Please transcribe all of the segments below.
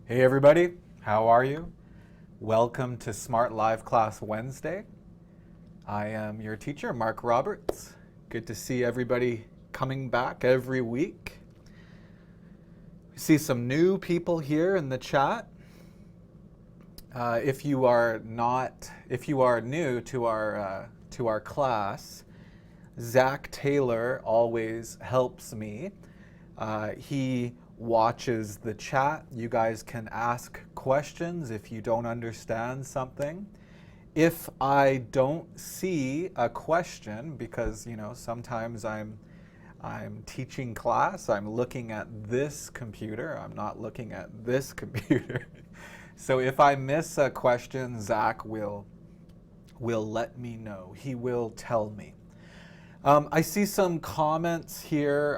Hey everybody, how are you? Welcome to Smrt Live Class Wednesday. I am your teacher, Mark Roberts. Good to see everybody coming back every week. We see some new people here in the chat. If you are new to our class, Zach Taylor always helps me. He watches the chat. You guys can ask questions if you don't understand something. If I don't see a question, because sometimes I'm teaching class, I'm looking at this computer, I'm not looking at this computer. So if I miss a question, Zach will let me know. He will tell me. I see some comments here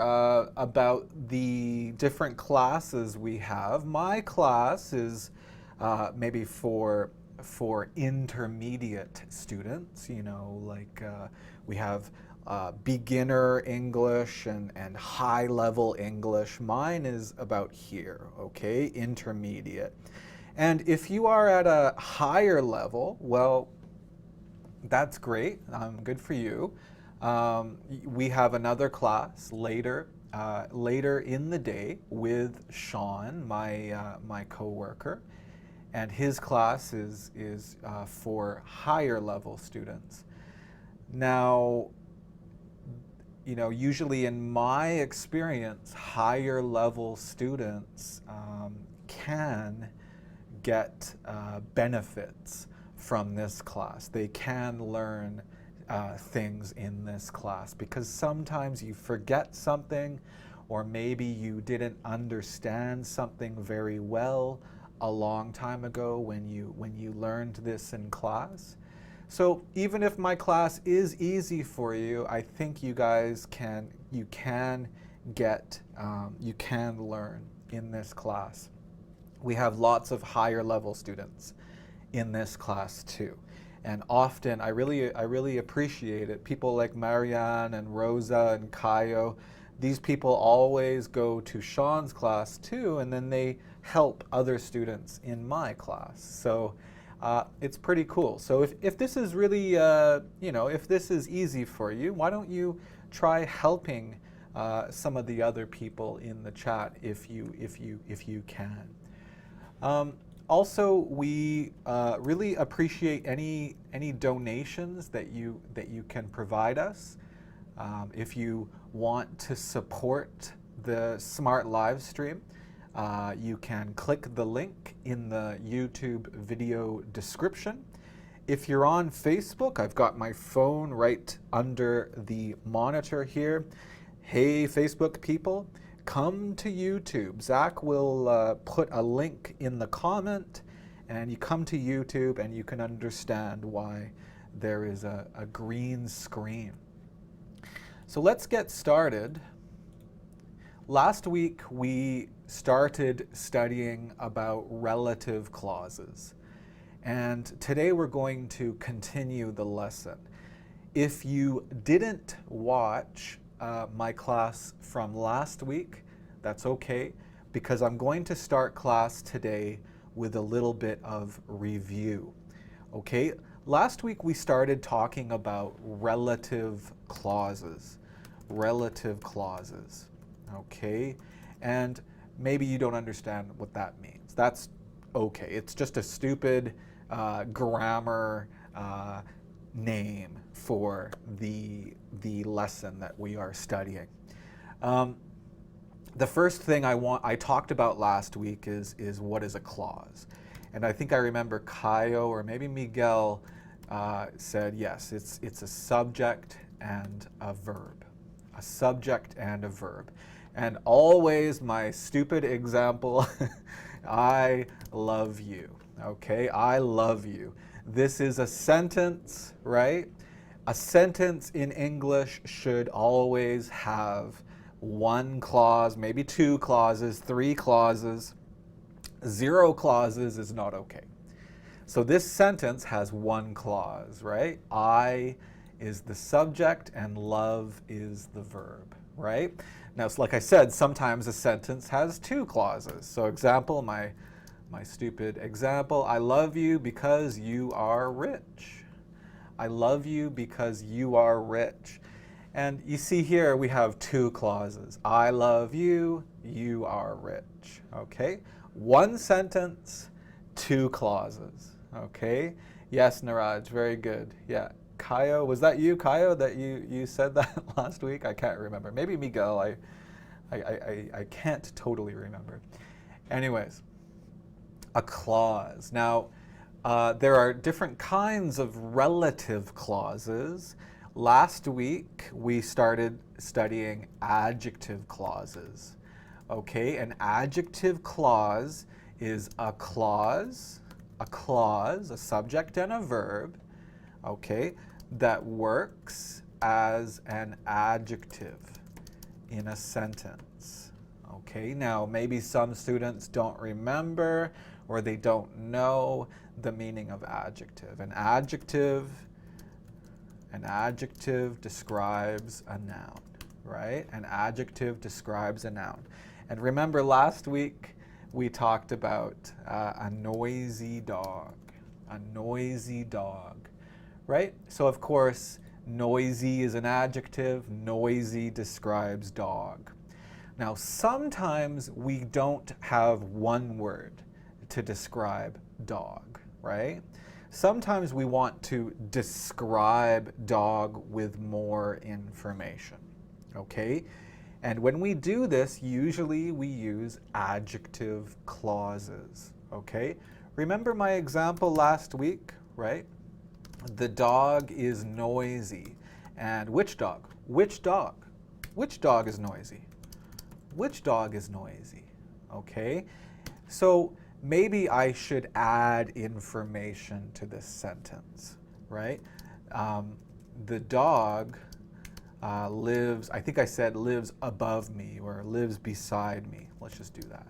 about the different classes we have. My class is maybe for intermediate students. We have beginner English and high level English. Mine is about here, okay, intermediate. And if you are at a higher level, well, that's great. Good for you. We have another class later in the day with Sean, my coworker, and his class is for higher level students. Now, usually in my experience, higher level students can get benefits from this class. They can learn things in this class because sometimes you forget something, or maybe you didn't understand something very well a long time ago when you learned this in class. So even if my class is easy for you, I think you guys can learn in this class. We have lots of higher level students in this class too. And often, I really appreciate it. People like Marianne and Rosa and Kayo, these people always go to Sean's class too, and then they help other students in my class. So it's pretty cool. So if this is really, if this is easy for you, why don't you try helping some of the other people in the chat if you can. Also, we really appreciate any donations that you can provide us. If you want to support the Smrt live stream, you can click the link in the YouTube video description. If you're on Facebook, I've got my phone right under the monitor here. Hey, Facebook people, come to YouTube. Zach will put a link in the comment, and you come to YouTube and you can understand why there is a green screen. So let's get started. Last week we started studying about relative clauses, and today we're going to continue the lesson. If you didn't watch my class from last week, that's okay, because I'm going to start class today with a little bit of review. Okay, last week we started talking about relative clauses. Okay, and maybe you don't understand what that means. That's okay. It's just a stupid grammar name for the lesson that we are studying. The first thing I talked about last week is what is a clause, and I think I remember Kayo or maybe Miguel said yes, it's a subject and a verb, a subject and a verb, and always my stupid example, I love you. Okay, I love you. This is a sentence, right? A sentence in English should always have one clause, maybe two clauses, three clauses. 0 clauses is not okay. So this sentence has one clause, right? I is the subject and love is the verb, right? Now, like I said, sometimes a sentence has 2 clauses. So example, my My stupid example, I love you because you are rich. I love you because you are rich. And you see here we have two clauses. I love you, you are rich. Okay? One sentence, two clauses. Okay? Yes, Niraj, very good. Yeah. Kayo, was that you, Kayo, that you said that last week? I can't remember. Maybe Miguel, I can't totally remember. Anyways, a clause. Now, there are different kinds of relative clauses. Last week, we started studying adjective clauses. Okay, an adjective clause is a subject and a verb, okay, that works as an adjective in a sentence. Okay, now maybe some students don't remember or they don't know the meaning of adjective. An adjective describes a noun, right? An adjective describes a noun. And remember last week we talked about a noisy dog, right? So of course, noisy is an adjective, noisy describes dog. Now sometimes we don't have one word to describe dog, right? Sometimes we want to describe dog with more information, okay? And when we do this, usually we use adjective clauses, okay? Remember my example last week, right? The dog is noisy. And which dog? Which dog? Which dog is noisy? Which dog is noisy? Okay? So maybe I should add information to this sentence, right? The dog lives, I think I said lives above me or lives beside me. Let's just do that.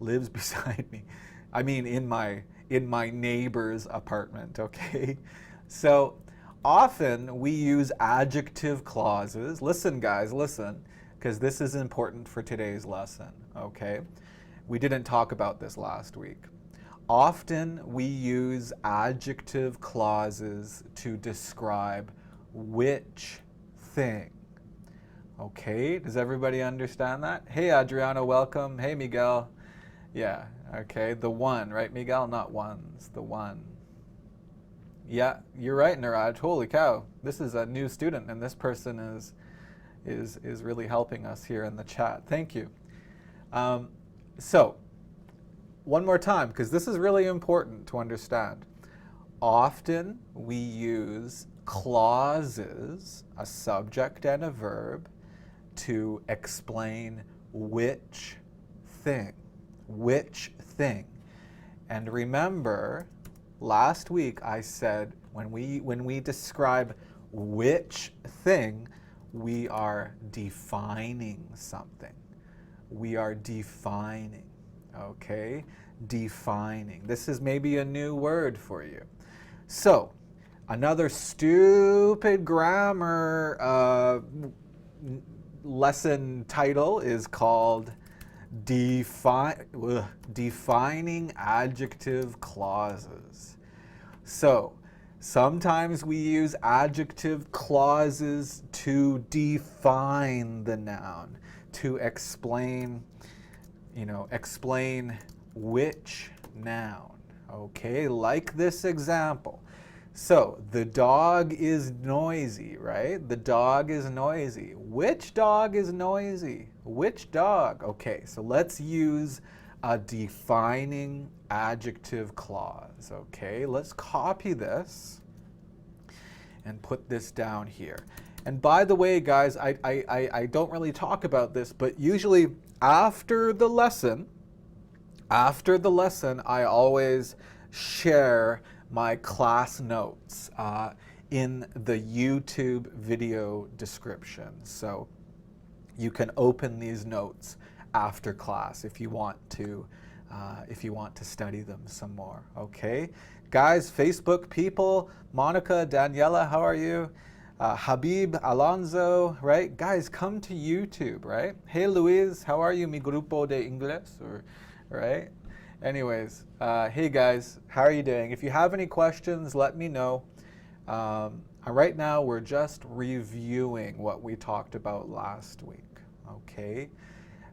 Lives beside me. I mean in my neighbor's apartment, okay? So often we use adjective clauses. Listen guys, listen, because this is important for today's lesson, okay? We didn't talk about this last week. Often we use adjective clauses to describe which thing. Okay, does everybody understand that? Hey Adriana, welcome. Hey Miguel. Yeah, okay, the one, right Miguel? Not ones, the one. Yeah, you're right, Niraj. Holy cow, this is a new student and this person is really helping us here in the chat. Thank you. So, one more time, because this is really important to understand. Often we use clauses, a subject and a verb, to explain which thing. Which thing. And remember, last week I said when we describe which thing, we are defining something. We are defining, okay? Defining. This is maybe a new word for you. So, another stupid grammar lesson title is called Defining Adjective Clauses. So, sometimes we use adjective clauses to define the noun, to explain, explain which noun, okay? Like this example. So, the dog is noisy, right? The dog is noisy. Which dog is noisy? Which dog? Okay, so let's use a defining adjective clause, okay? Let's copy this and put this down here. And by the way, guys, I don't really talk about this, but usually after the lesson, I always share my class notes in the YouTube video description. So you can open these notes after class if you want to study them some more, okay? Guys, Facebook people, Monica, Daniela, how are you? Habib, Alonso, right? Guys, come to YouTube, right? Hey, Luis, how are you? Mi grupo de inglés, right? Anyways, hey guys, how are you doing? If you have any questions, let me know. Right now, we're just reviewing what we talked about last week. Okay.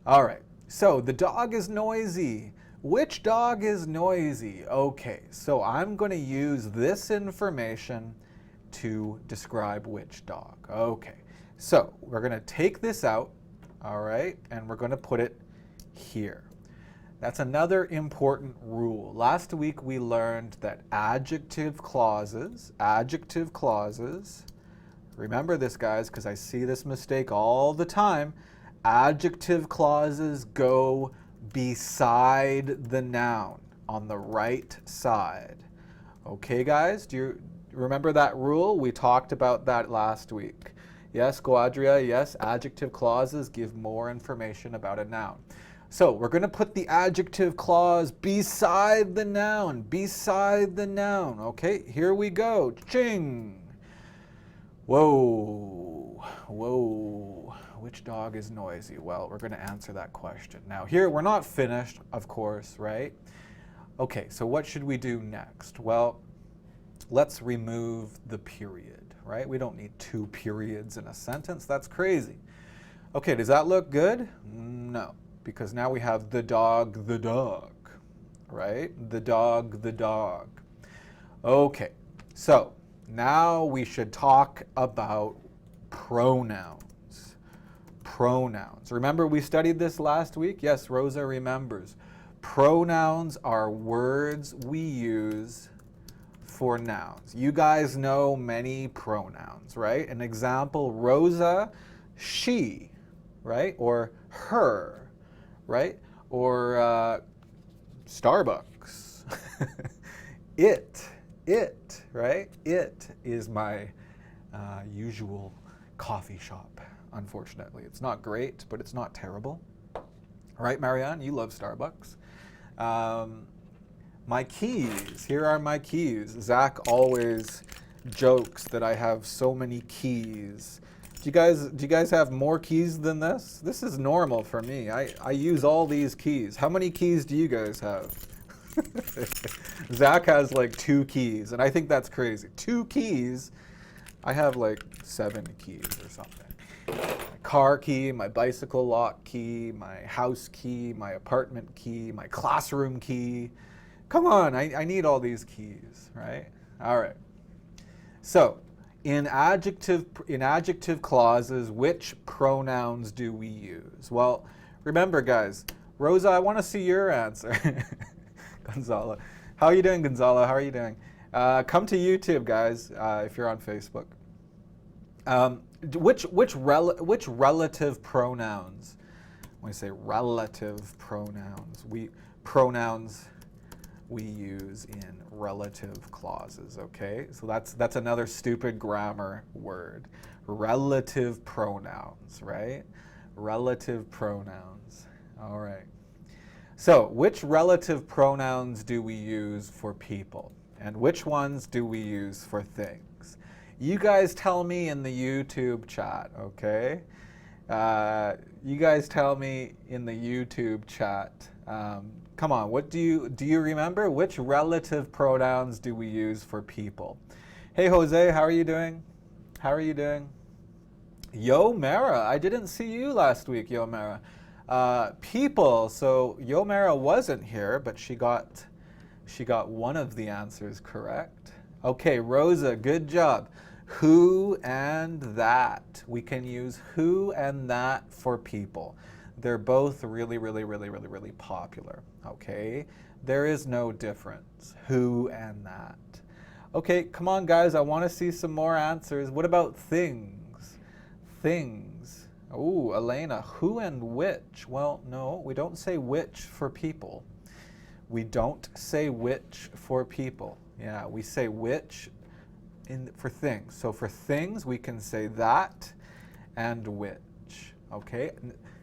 All right. So the dog is noisy. Which dog is noisy? Okay. So I'm going to use this information to describe which dog. Okay. So we're going to take this out. All right. And we're going to put it here. That's another important rule. Last week we learned that adjective clauses, remember this guys, because I see this mistake all the time, adjective clauses go beside the noun, on the right side. Okay guys, do you remember that rule? We talked about that last week. Yes, Guadria, yes, adjective clauses give more information about a noun. So we're going to put the adjective clause beside the noun, Okay, here we go. Ching. Whoa, whoa. Which dog is noisy? Well, we're going to answer that question. Now here, we're not finished, of course, right? Okay, so what should we do next? Well, let's remove the period, right? We don't need 2 periods in a sentence. That's crazy. Okay, does that look good? No. Because now we have the dog, right? The dog. Okay, so now we should talk about pronouns. Remember we studied this last week? Yes, Rosa remembers. Pronouns are words we use for nouns. You guys know many pronouns, right? An example, Rosa, she, right? Or her. Right? Or Starbucks. It, right? It is my usual coffee shop, unfortunately. It's not great, but it's not terrible. Right, Marianne? You love Starbucks. My keys. Here are my keys. Zach always jokes that I have so many keys. Do you guys have more keys than this? This is normal for me. I use all these keys. How many keys do you guys have? Zach has like 2 keys, and I think that's crazy. 2 keys? I have like 7 keys or something. My car key, my bicycle lock key, my house key, my apartment key, my classroom key. Come on, I need all these keys, right? All right. So, in adjective clauses, which pronouns do we use? Well, remember guys, Rosa, I want to see your answer. Gonzalo. How are you doing, Gonzalo? How are you doing? Come to YouTube, guys, if you're on Facebook. Which relative pronouns? When I say relative pronouns, pronouns we use in relative clauses, okay? So that's another stupid grammar word. Relative pronouns, right? Relative pronouns. All right. So, which relative pronouns do we use for people? And which ones do we use for things? You guys tell me in the YouTube chat, okay? You guys tell me in the YouTube chat. Come on, what do you remember? Which relative pronouns do we use for people? Hey Jose, how are you doing? How are you doing? Yo Mara, I didn't see you last week, Yo Mara. People, so Yo Mara wasn't here, but she got one of the answers correct. Okay, Rosa, good job. Who and that. We can use who and that for people. They're both really popular, okay? There is no difference, who and that. Okay, come on guys, I want to see some more answers. What about things? Things. Ooh, Elena, who and which? Well, no, we don't say which for people. We don't say which for people. Yeah, we say which for things. So for things, we can say that and which, okay?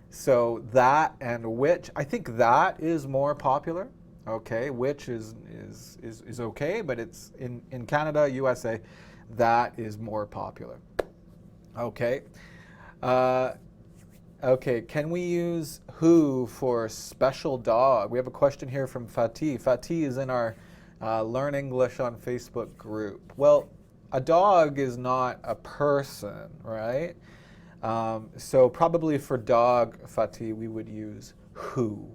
So that and which, I think that is more popular, okay? Which is okay, but it's in Canada, USA, that is more popular, okay? Okay, can we use who for special dog? We have a question here from Fatih. Fatih is in our Learn English on Facebook group. Well, a dog is not a person, right? So probably for dog, Fatih, we would use who.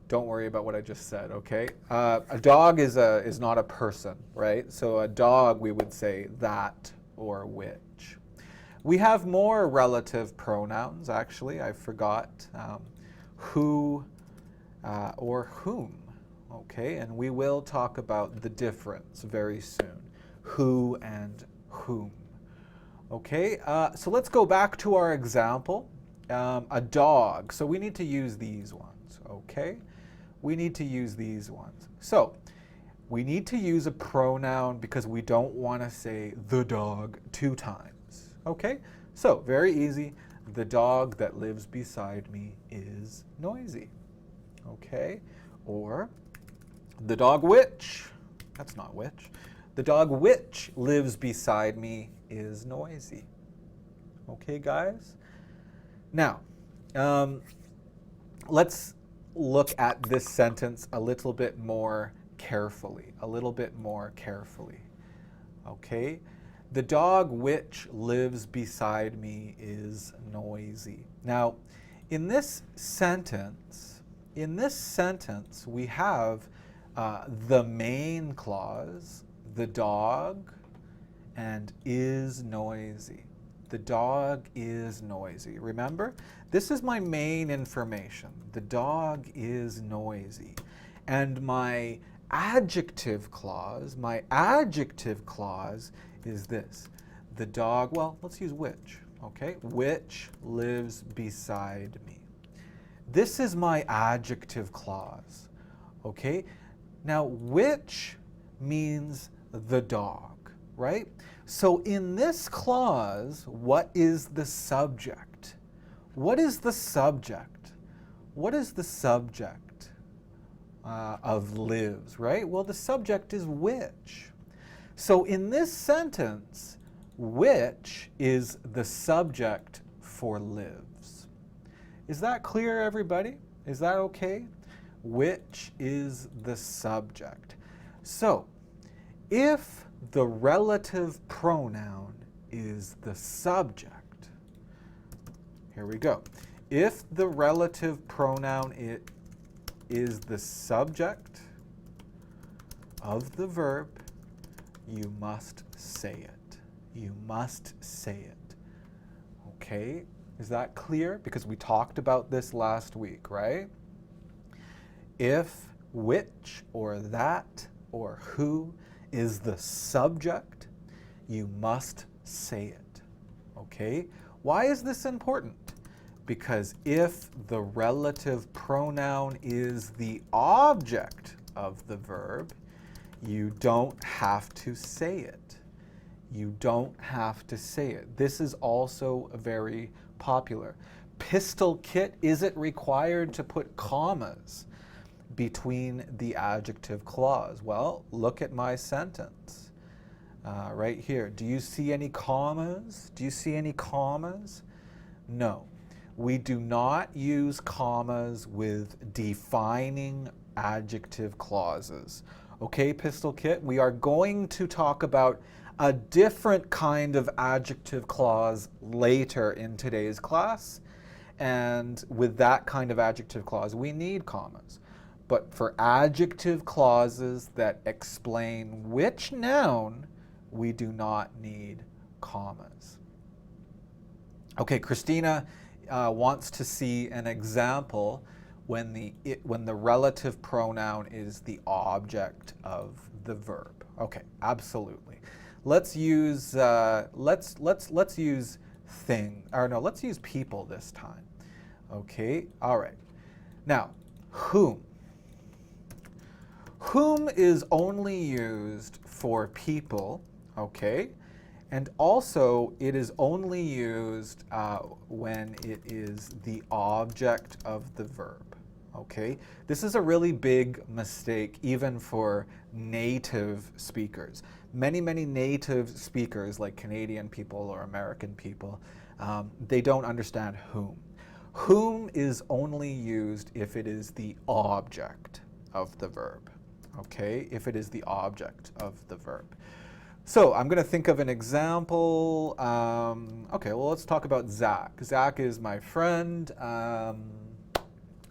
Don't worry about what I just said, okay? A dog is not a person, right? So a dog, we would say that or which. We have more relative pronouns, actually. I forgot who or whom, okay? And we will talk about the difference very soon. Who and whom. Okay, so let's go back to our example. A dog. So we need to use these ones, okay? We need to use these ones. So we need to use a pronoun because we don't want to say the dog 2 times. Okay? So very easy. The dog that lives beside me is noisy. Okay? Or the dog which, that's not which. The dog which lives beside me is noisy. Okay, guys? Now, let's look at this sentence a little bit more carefully, okay? The dog which lives beside me is noisy. Now, in this sentence, we have the main clause, the dog, and is noisy. The dog is noisy. Remember, this is my main information. The dog is noisy. And my adjective clause is this. The dog, well, let's use which, okay? Which lives beside me. This is my adjective clause, okay? Now, which means the dog, right? So in this clause, what is the subject? What is the subject? What is the subject of lives, right? Well, the subject is which. So in this sentence, which is the subject for lives. Is that clear, everybody? Is that okay? Which is the subject. So, if the relative pronoun is the subject, here we go. If the relative pronoun is the subject of the verb, you must say it. You must say it. Okay? Is that clear? Because we talked about this last week, right? If which or that or who is the subject, you must say it. Okay? Why is this important? Because if the relative pronoun is the object of the verb, you don't have to say it. You don't have to say it. This is also very popular. Pistol Kit, is it required to put commas between the adjective clause? Well, look at my sentence right here. Do you see any commas? Do you see any commas? No. We do not use commas with defining adjective clauses. Okay, Pistol Kit, we are going to talk about a different kind of adjective clause later in today's class. And with that kind of adjective clause, we need commas. But for adjective clauses that explain which noun, we do not need commas. Okay, Christina wants to see an example when the relative pronoun is the object of the verb. Okay, absolutely. Let's use let's use let's use people this time. Okay, all right. Now, whom. Whom is only used for people, okay? And also, it is only used when it is the object of the verb, Okay, this is a really big mistake even for native speakers. Many native speakers like Canadian people or American people, they don't understand whom. Whom is only used if it is the object of the verb. Okay, if it is the object of the verb. So I'm going to think of an example. Okay, well, let's talk about Zach. Zach is my friend.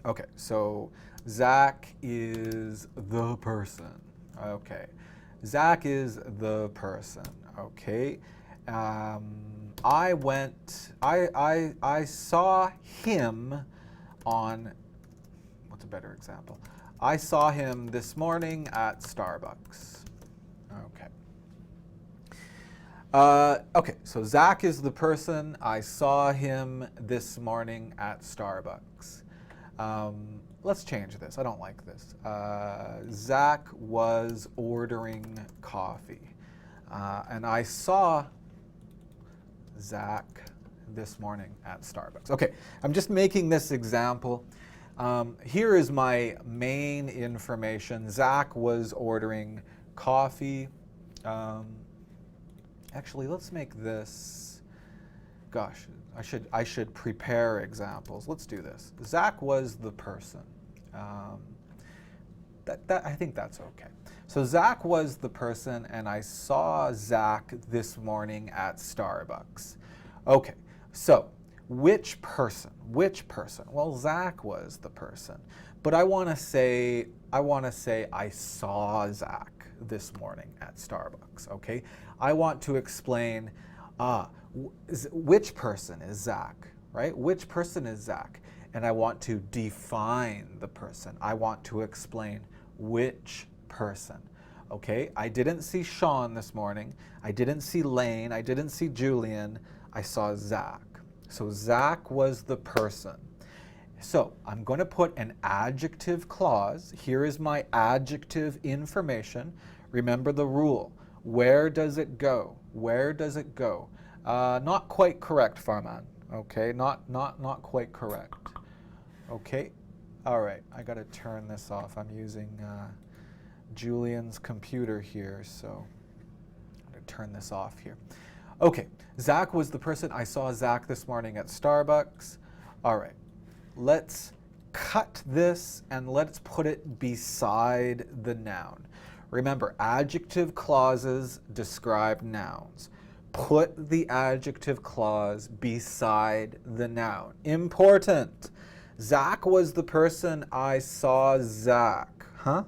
Okay, so Zach is the person. Okay, Zach is the person. Okay, I saw him on, what's a better example? I saw him this morning at Starbucks. Okay. Okay, so Zach is the person. I saw him this morning at Starbucks. Let's change this. I don't like this. Zach was ordering coffee. And I saw Zach this morning at Starbucks. Okay, I'm just making this example. Here is my main information. Zach was ordering coffee. Actually, let's make this, gosh, I should prepare examples. Let's do this. Zach was the person. I think that's okay. So Zach was the person, and I saw Zach this morning at Starbucks. Okay, so which person? Which person? Well, Zach was the person, but I want to say I saw Zach this morning at Starbucks. Okay, I want to explain. Which person is Zach, right? Which person is Zach? And I want to define the person. I want to explain which person, okay? I didn't see Sean this morning. I didn't see Lane. I didn't see Julian. I saw Zach. So Zach was the person. So I'm going to put an adjective clause. Here is my adjective information. Remember the rule. Where does it go? Where does it go? Not quite correct, Farman. Okay, not quite correct. Okay, all right. I got to turn this off. I'm using Julian's computer here, so I'm going to turn this off here. Okay, Zach was the person. I saw Zach this morning at Starbucks. All right, let's cut this and let's put it beside the noun. Remember, adjective clauses describe nouns. Put the adjective clause beside the noun. Important. Zach was the person. I saw Zach. Huh?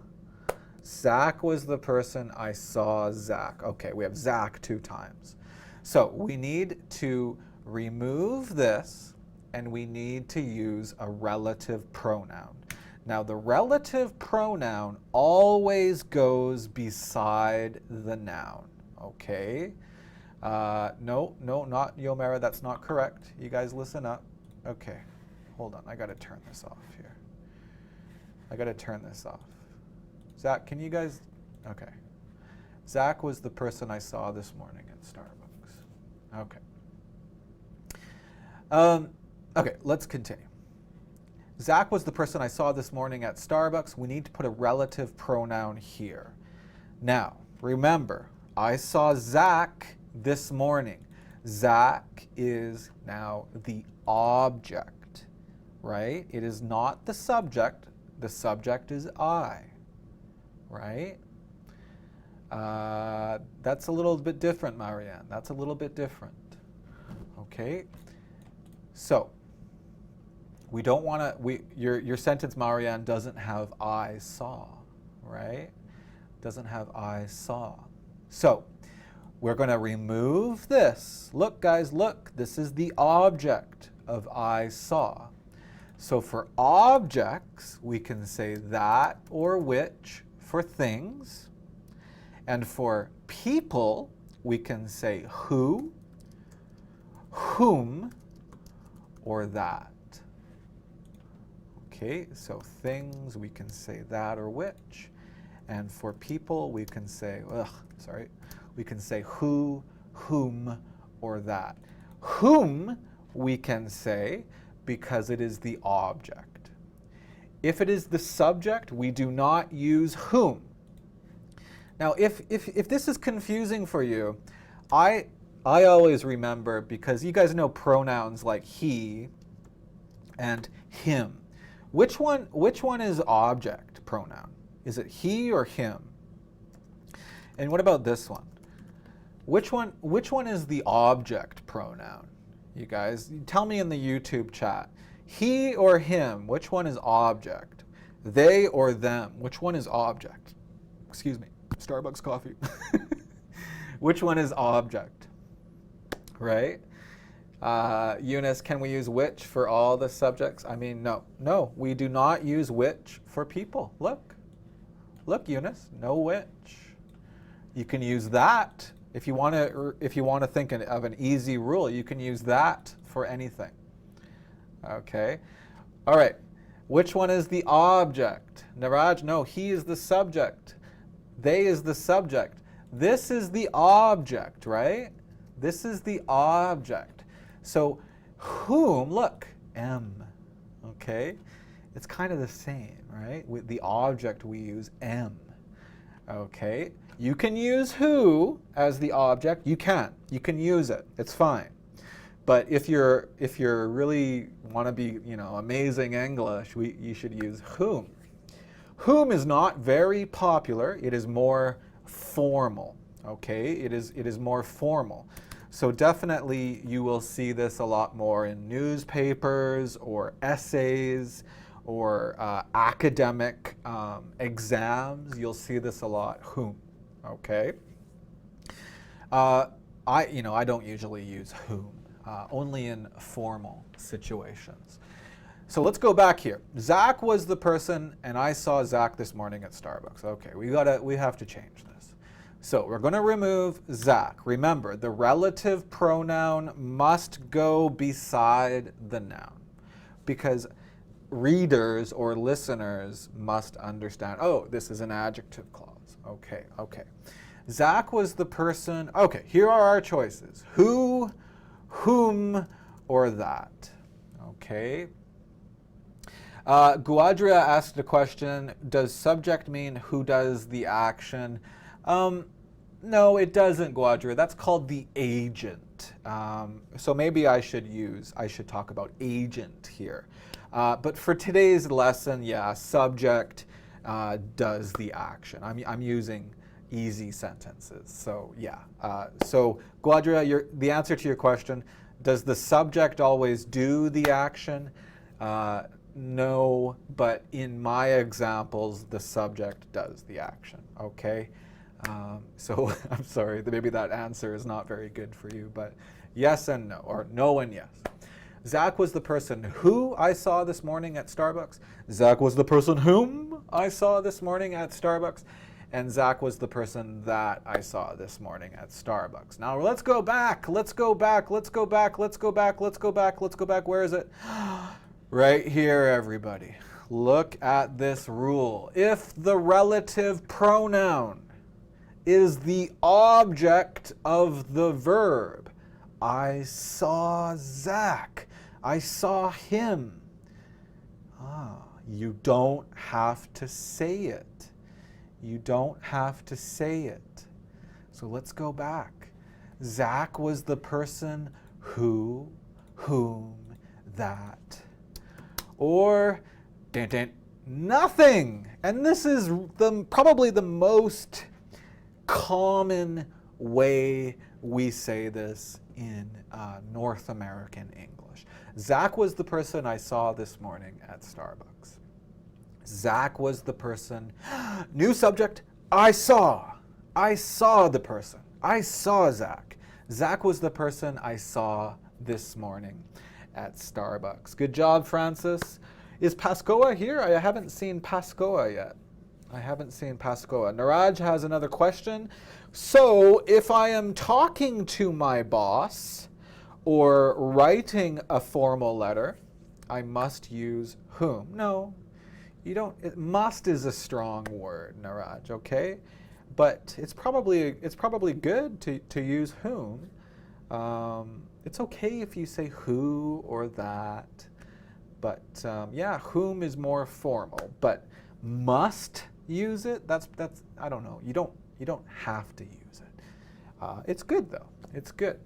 Zach was the person. I saw Zach. Okay, we have Zach 2 times. So we need to remove this, and we need to use a relative pronoun. Now, the relative pronoun always goes beside the noun, okay? No, not Yomera, that's not correct. You guys listen up. Okay, hold on, I gotta turn this off here. I gotta turn this off. Zach, can you guys, okay. Zach was the person I saw this morning at Starbucks. Okay. Okay, let's continue. Zach was the person I saw this morning at Starbucks. We need to put a relative pronoun here. Now, remember, I saw Zach this morning. Zach is now the object, right? It is not the subject. The subject is I, right? That's a little bit different, Marianne. That's a little bit different. Okay? So, we don't want to, your sentence, Marianne, doesn't have I saw, right? Doesn't have I saw. So, we're going to remove this. Look, guys, look. This is the object of I saw. So for objects, we can say that or which for things. And for people, we can say who, whom, or that. Okay, so things, we can say that or which. And for people, we can say, we can say who, whom, or that. Whom we can say because it is the object. If it is the subject, we do not use whom. Now, if this is confusing for you, I always remember, because you guys know pronouns like he and him. Which one is object pronoun? Is it he or him? And what about this one? Which one is the object pronoun? You guys, tell me in the YouTube chat. He or him, which one is object? They or them, which one is object? Excuse me, Starbucks coffee. Which one is object? Right? Eunice, can we use which for all the subjects? I mean, no, we do not use which for people. Look, Eunice, no which. You can use that if you want to think of an easy rule. You can use that for anything. Okay, all right. Which one is the object? Niraj, no, he is the subject. They is the subject. This is the object, right? This is the object. So whom, look, M, okay? It's kind of the same, right? With the object we use M, okay? You can use who as the object. You can use it. It's fine. But if you're really want to be, amazing English, you should use whom. Whom is not very popular. It is more formal, okay? It is more formal. So definitely you will see this a lot more in newspapers or essays or academic exams. You'll see this a lot, whom, okay? I don't usually use whom, only in formal situations. So let's go back here. Zach was the person, and I saw Zach this morning at Starbucks. Okay, we have to change this. So we're going to remove Zach. Remember, the relative pronoun must go beside the noun, because readers or listeners must understand, oh, this is an adjective clause. Okay. Zach was the person. Okay, here are our choices. Who, whom, or that. Okay. Guadria asked a question, does subject mean who does the action? No, it doesn't, Guadria. That's called the agent. So maybe I should talk about agent here. But for today's lesson, yeah, subject does the action. I'm using easy sentences. So yeah. So Guadria, the answer to your question, does the subject always do the action? No, but in my examples, the subject does the action, okay? So I'm sorry, maybe that answer is not very good for you, but yes and no, or no and yes. Zach was the person who I saw this morning at Starbucks. Zach was the person whom I saw this morning at Starbucks. And Zach was the person that I saw this morning at Starbucks. Now let's go back. Where is it? Right here, everybody. Look at this rule. If the relative pronoun is the object of the verb, I saw Zach, I saw him. You don't have to say it. You don't have to say it. So let's go back. Zach was the person who, whom, that. Or nothing. And this is probably the most common way we say this in North American English. Zach was the person I saw this morning at Starbucks. Zach was the person, new subject, I saw. I saw the person. I saw Zach. Zach was the person I saw this morning at Starbucks. Good job, Francis. Is Pascoa here? I haven't seen Pascoa yet. Niraj has another question. So if I am talking to my boss or writing a formal letter, I must use whom? No. You don't. Must is a strong word, Niraj. Okay, but it's probably good to use whom. It's okay if you say who or that, But yeah, whom is more formal. But must use it, that's I don't know. You don't have to use it. It's good though. It's good.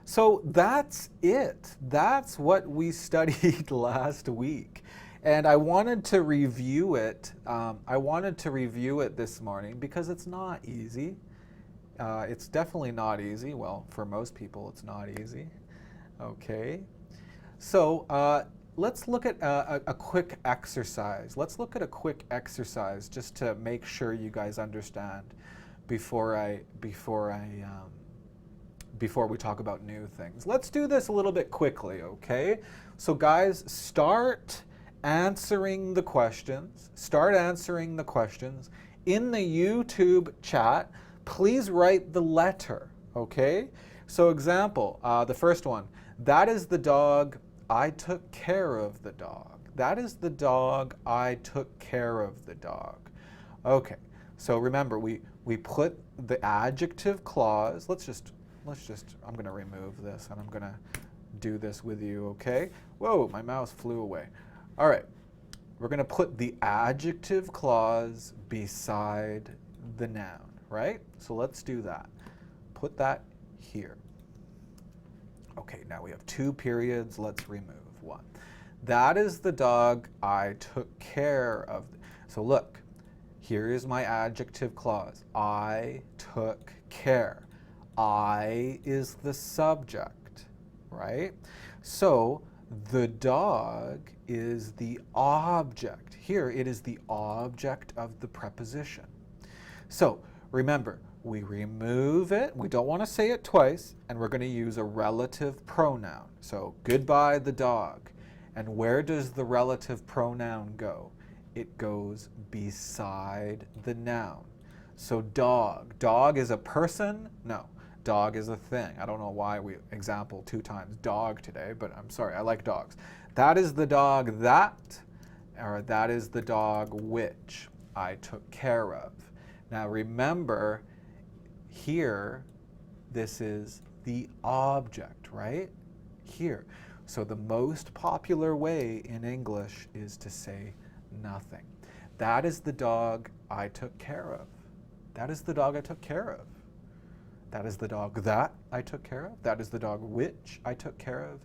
So that's it. That's what we studied last week. And I wanted to review it. This morning because it's not easy. It's definitely not easy. Well, for most people, it's not easy. Okay. So let's look at a quick exercise. Let's look at a quick exercise just to make sure you guys understand before we talk about new things. Let's do this a little bit quickly, okay? So guys, start answering the questions. Start answering the questions. In the YouTube chat, please write the letter, okay? So example, the first one, that is the dog, I took care of the dog. That is the dog, I took care of the dog. Okay, so remember, we put the adjective clause, I'm gonna remove this and I'm gonna do this with you, okay? Whoa, my mouse flew away. All right, we're gonna put the adjective clause beside the noun, right? So let's do that. Put that here. Okay, now we have two periods, let's remove one. That is the dog I took care of. So look, here is my adjective clause. I took care. I is the subject, right? So the dog is the object. Here it is the object of the preposition. So remember, we remove it, we don't want to say it twice, and we're going to use a relative pronoun. So goodbye the dog. And where does the relative pronoun go? It goes beside the noun. So dog. Dog is a person? No. Dog is a thing. I don't know why we example 2 times dog today, but I'm sorry, I like dogs. That is the dog that, or that is the dog which I took care of. Now remember, here, this is the object, right? Here. So the most popular way in English is to say nothing. That is the dog I took care of. That is the dog I took care of. That is the dog that I took care of. That is the dog which I took care of.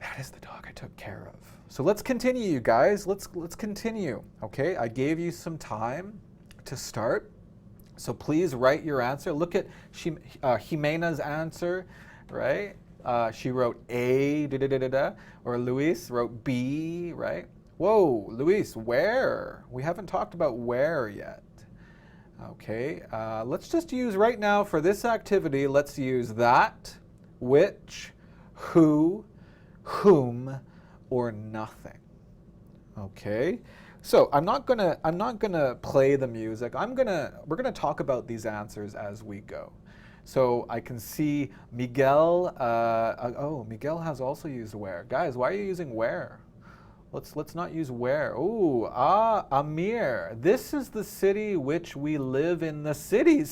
That is the dog I took care of. So let's continue, you guys. Let's continue. Okay, I gave you some time to start. So please write your answer. Look at Jimena's answer, right? She wrote A, or Luis wrote B, right? Whoa, Luis, where? We haven't talked about where yet. Okay, let's just use right now for this activity, let's use that, which, who, whom, or nothing. Okay, so I'm not gonna play the music. We're gonna talk about these answers as we go. So I can see Miguel. Oh, Miguel has also used where. Guys, why are you using where? Let's not use where. Ooh, Amir. This is the city which we live in. The city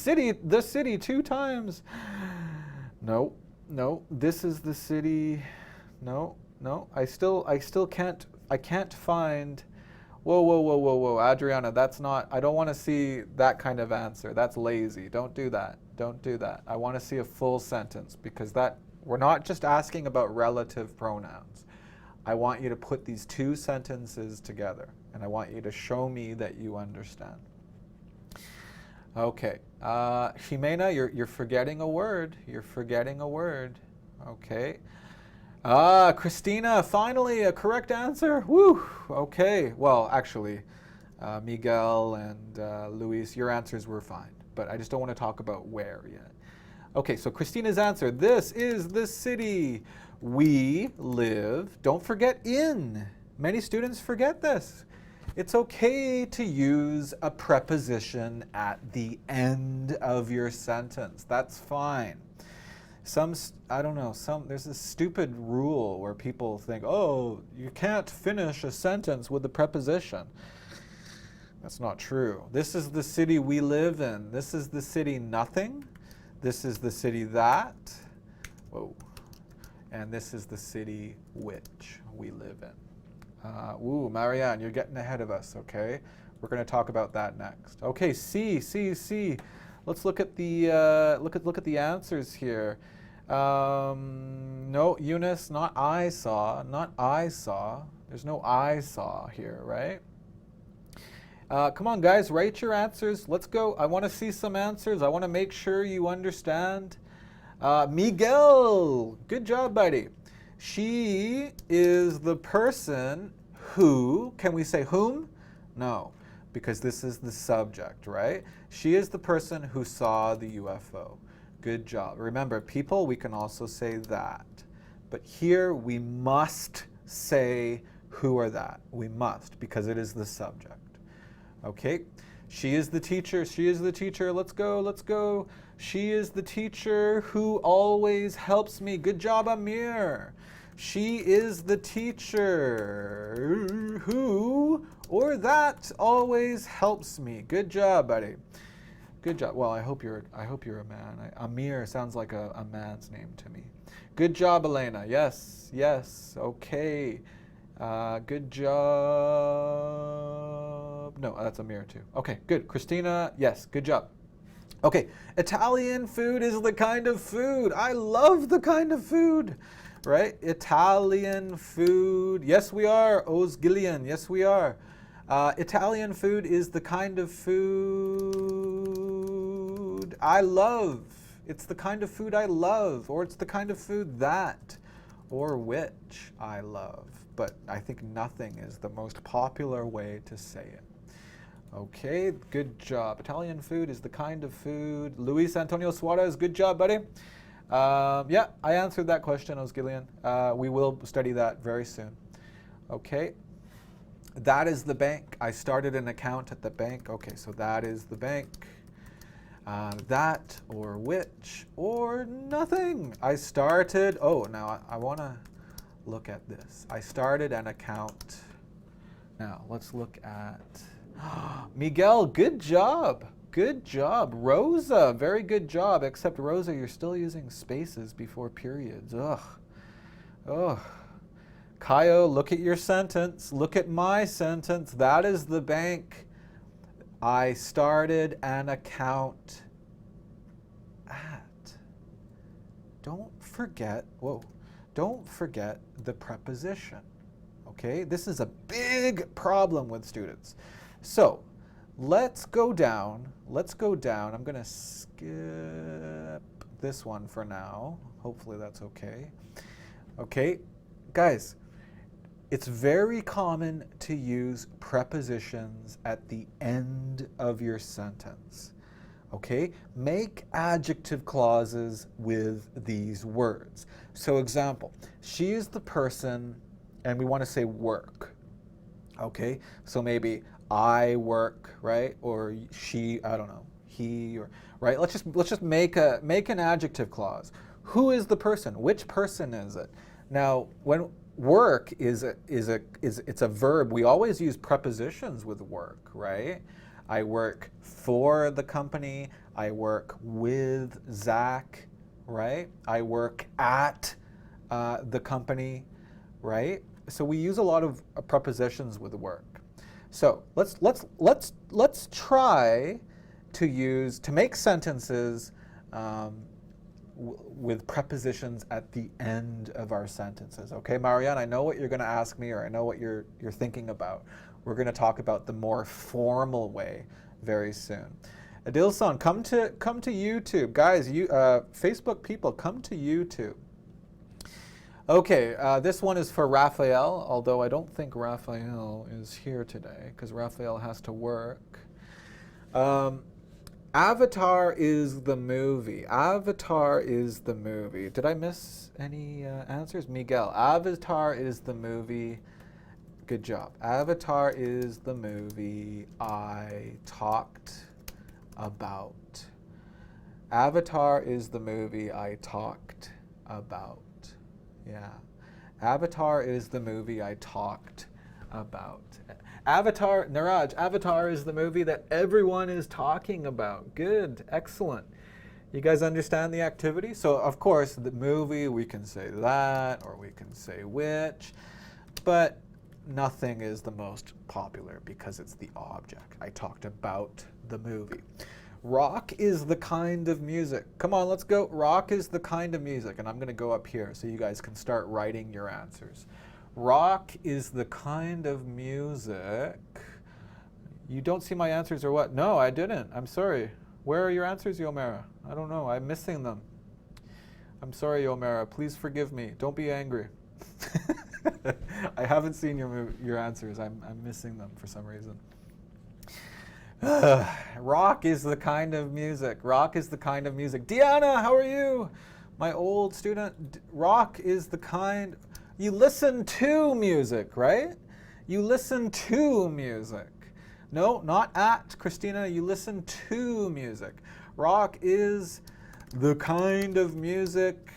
2 times. No. This is the city. No. I still can't find. Whoa, Adriana, that's not. I don't want to see that kind of answer. That's lazy. Don't do that. I want to see a full sentence because we're not just asking about relative pronouns. I want you to put these 2 sentences together, and I want you to show me that you understand. Okay, Jimena, you're forgetting a word. You're forgetting a word. Okay. Christina, finally a correct answer. Woo. Okay. Well, actually, Miguel and Luis, your answers were fine, but I just don't want to talk about where yet. Okay, so Christina's answer. This is the city we live. Don't forget in. Many students forget this. It's okay to use a preposition at the end of your sentence. That's fine. There's this stupid rule where people think, oh, you can't finish a sentence with a preposition. That's not true. This is the city we live in. This is the city nothing. This is the city that. Whoa. and this is the city which we live in. Ooh, Marianne, you're getting ahead of us, okay? We're going to talk about that next. Okay, C. Let's look at the look at the answers here. No, Eunice, not I saw. There's no I saw here, right? Come on, guys, write your answers. Let's go. I want to see some answers. I want to make sure you understand. Miguel, good job, buddy. She is the person who, can we say whom? No, because this is the subject, right? She is the person who saw the UFO. Good job. Remember, people, we can also say that. But here we must say who or that. We must, because it is the subject. Okay, she is the teacher. Let's go. She is the teacher who always helps me. Good job, Amir. She is the teacher who or that always helps me. Good job, buddy. Good job. Well, I hope you're a man. Amir sounds like a man's name to me. Good job, Elena. Yes. Okay. Good job. No, that's Amir too. Okay, good. Christina, yes, good job. Okay, Italian food is the kind of food. I love the kind of food, right? Italian food. Yes, we are. Osgilian. Yes, we are. Italian food is the kind of food I love. It's the kind of food I love, or it's the kind of food that, or which I love. But I think nothing is the most popular way to say it. Okay, good job. Italian food is the kind of food. Luis Antonio Suarez, good job, buddy. Yeah, I answered that question, Osgilian. We will study that very soon. Okay, that is the bank. I started an account at the bank. Okay, so that is the bank. That or which or nothing. I started, now I want to look at this. I started an account. Now let's look at Miguel, good job. Rosa, very good job, except Rosa, you're still using spaces before periods. Ugh. Kaio, look at your sentence. Look at my sentence. That is the bank. I started an account at. Don't forget the preposition. Okay, this is a big problem with students. So let's go down. I'm going to skip this one for now. Hopefully that's okay. Okay, guys, it's very common to use prepositions at the end of your sentence. Okay, make adjective clauses with these words. So example, she is the person, and we want to say work. Okay, so maybe I work, right? Or she, I don't know, he, or right? Let's just make an adjective clause. Who is the person? Which person is it? Now, when work it's a verb, we always use prepositions with work, right? I work for the company. I work with Zach, right? I work at the company, right? So we use a lot of prepositions with work. So let's try to make sentences with prepositions at the end of our sentences. Okay, Marianne, I know what you're going to ask me, or I know what you're thinking about. We're going to talk about the more formal way very soon. Adilson, come to YouTube, guys. Facebook people, come to YouTube. Okay, this one is for Raphael, although I don't think Raphael is here today because Raphael has to work. Avatar is the movie. Did I miss any answers? Miguel, Avatar is the movie. Good job. Avatar is the movie I talked about. Avatar is the movie I talked about. Yeah. Avatar is the movie I talked about. Avatar, Niraj, Avatar is the movie that everyone is talking about. Good, excellent. You guys understand the activity? So of course, the movie, we can say that, or we can say which, but nothing is the most popular because it's the object. I talked about the movie. Rock is the kind of music. Come on, let's go. Rock is the kind of music. And I'm going to go up here so you guys can start writing your answers. Rock is the kind of music. You don't see my answers or what? No, I didn't. I'm sorry. Where are your answers, Yomera? I don't know. I'm missing them. I'm sorry, Yomera. Please forgive me. Don't be angry. I haven't seen your answers. I'm missing them for some reason. Rock is the kind of music. Rock is the kind of music. Deanna, how are you? My old student. Rock is the kind. You listen to music, right? You listen to music. No, not at, Christina. You listen to music. Rock is the kind of music,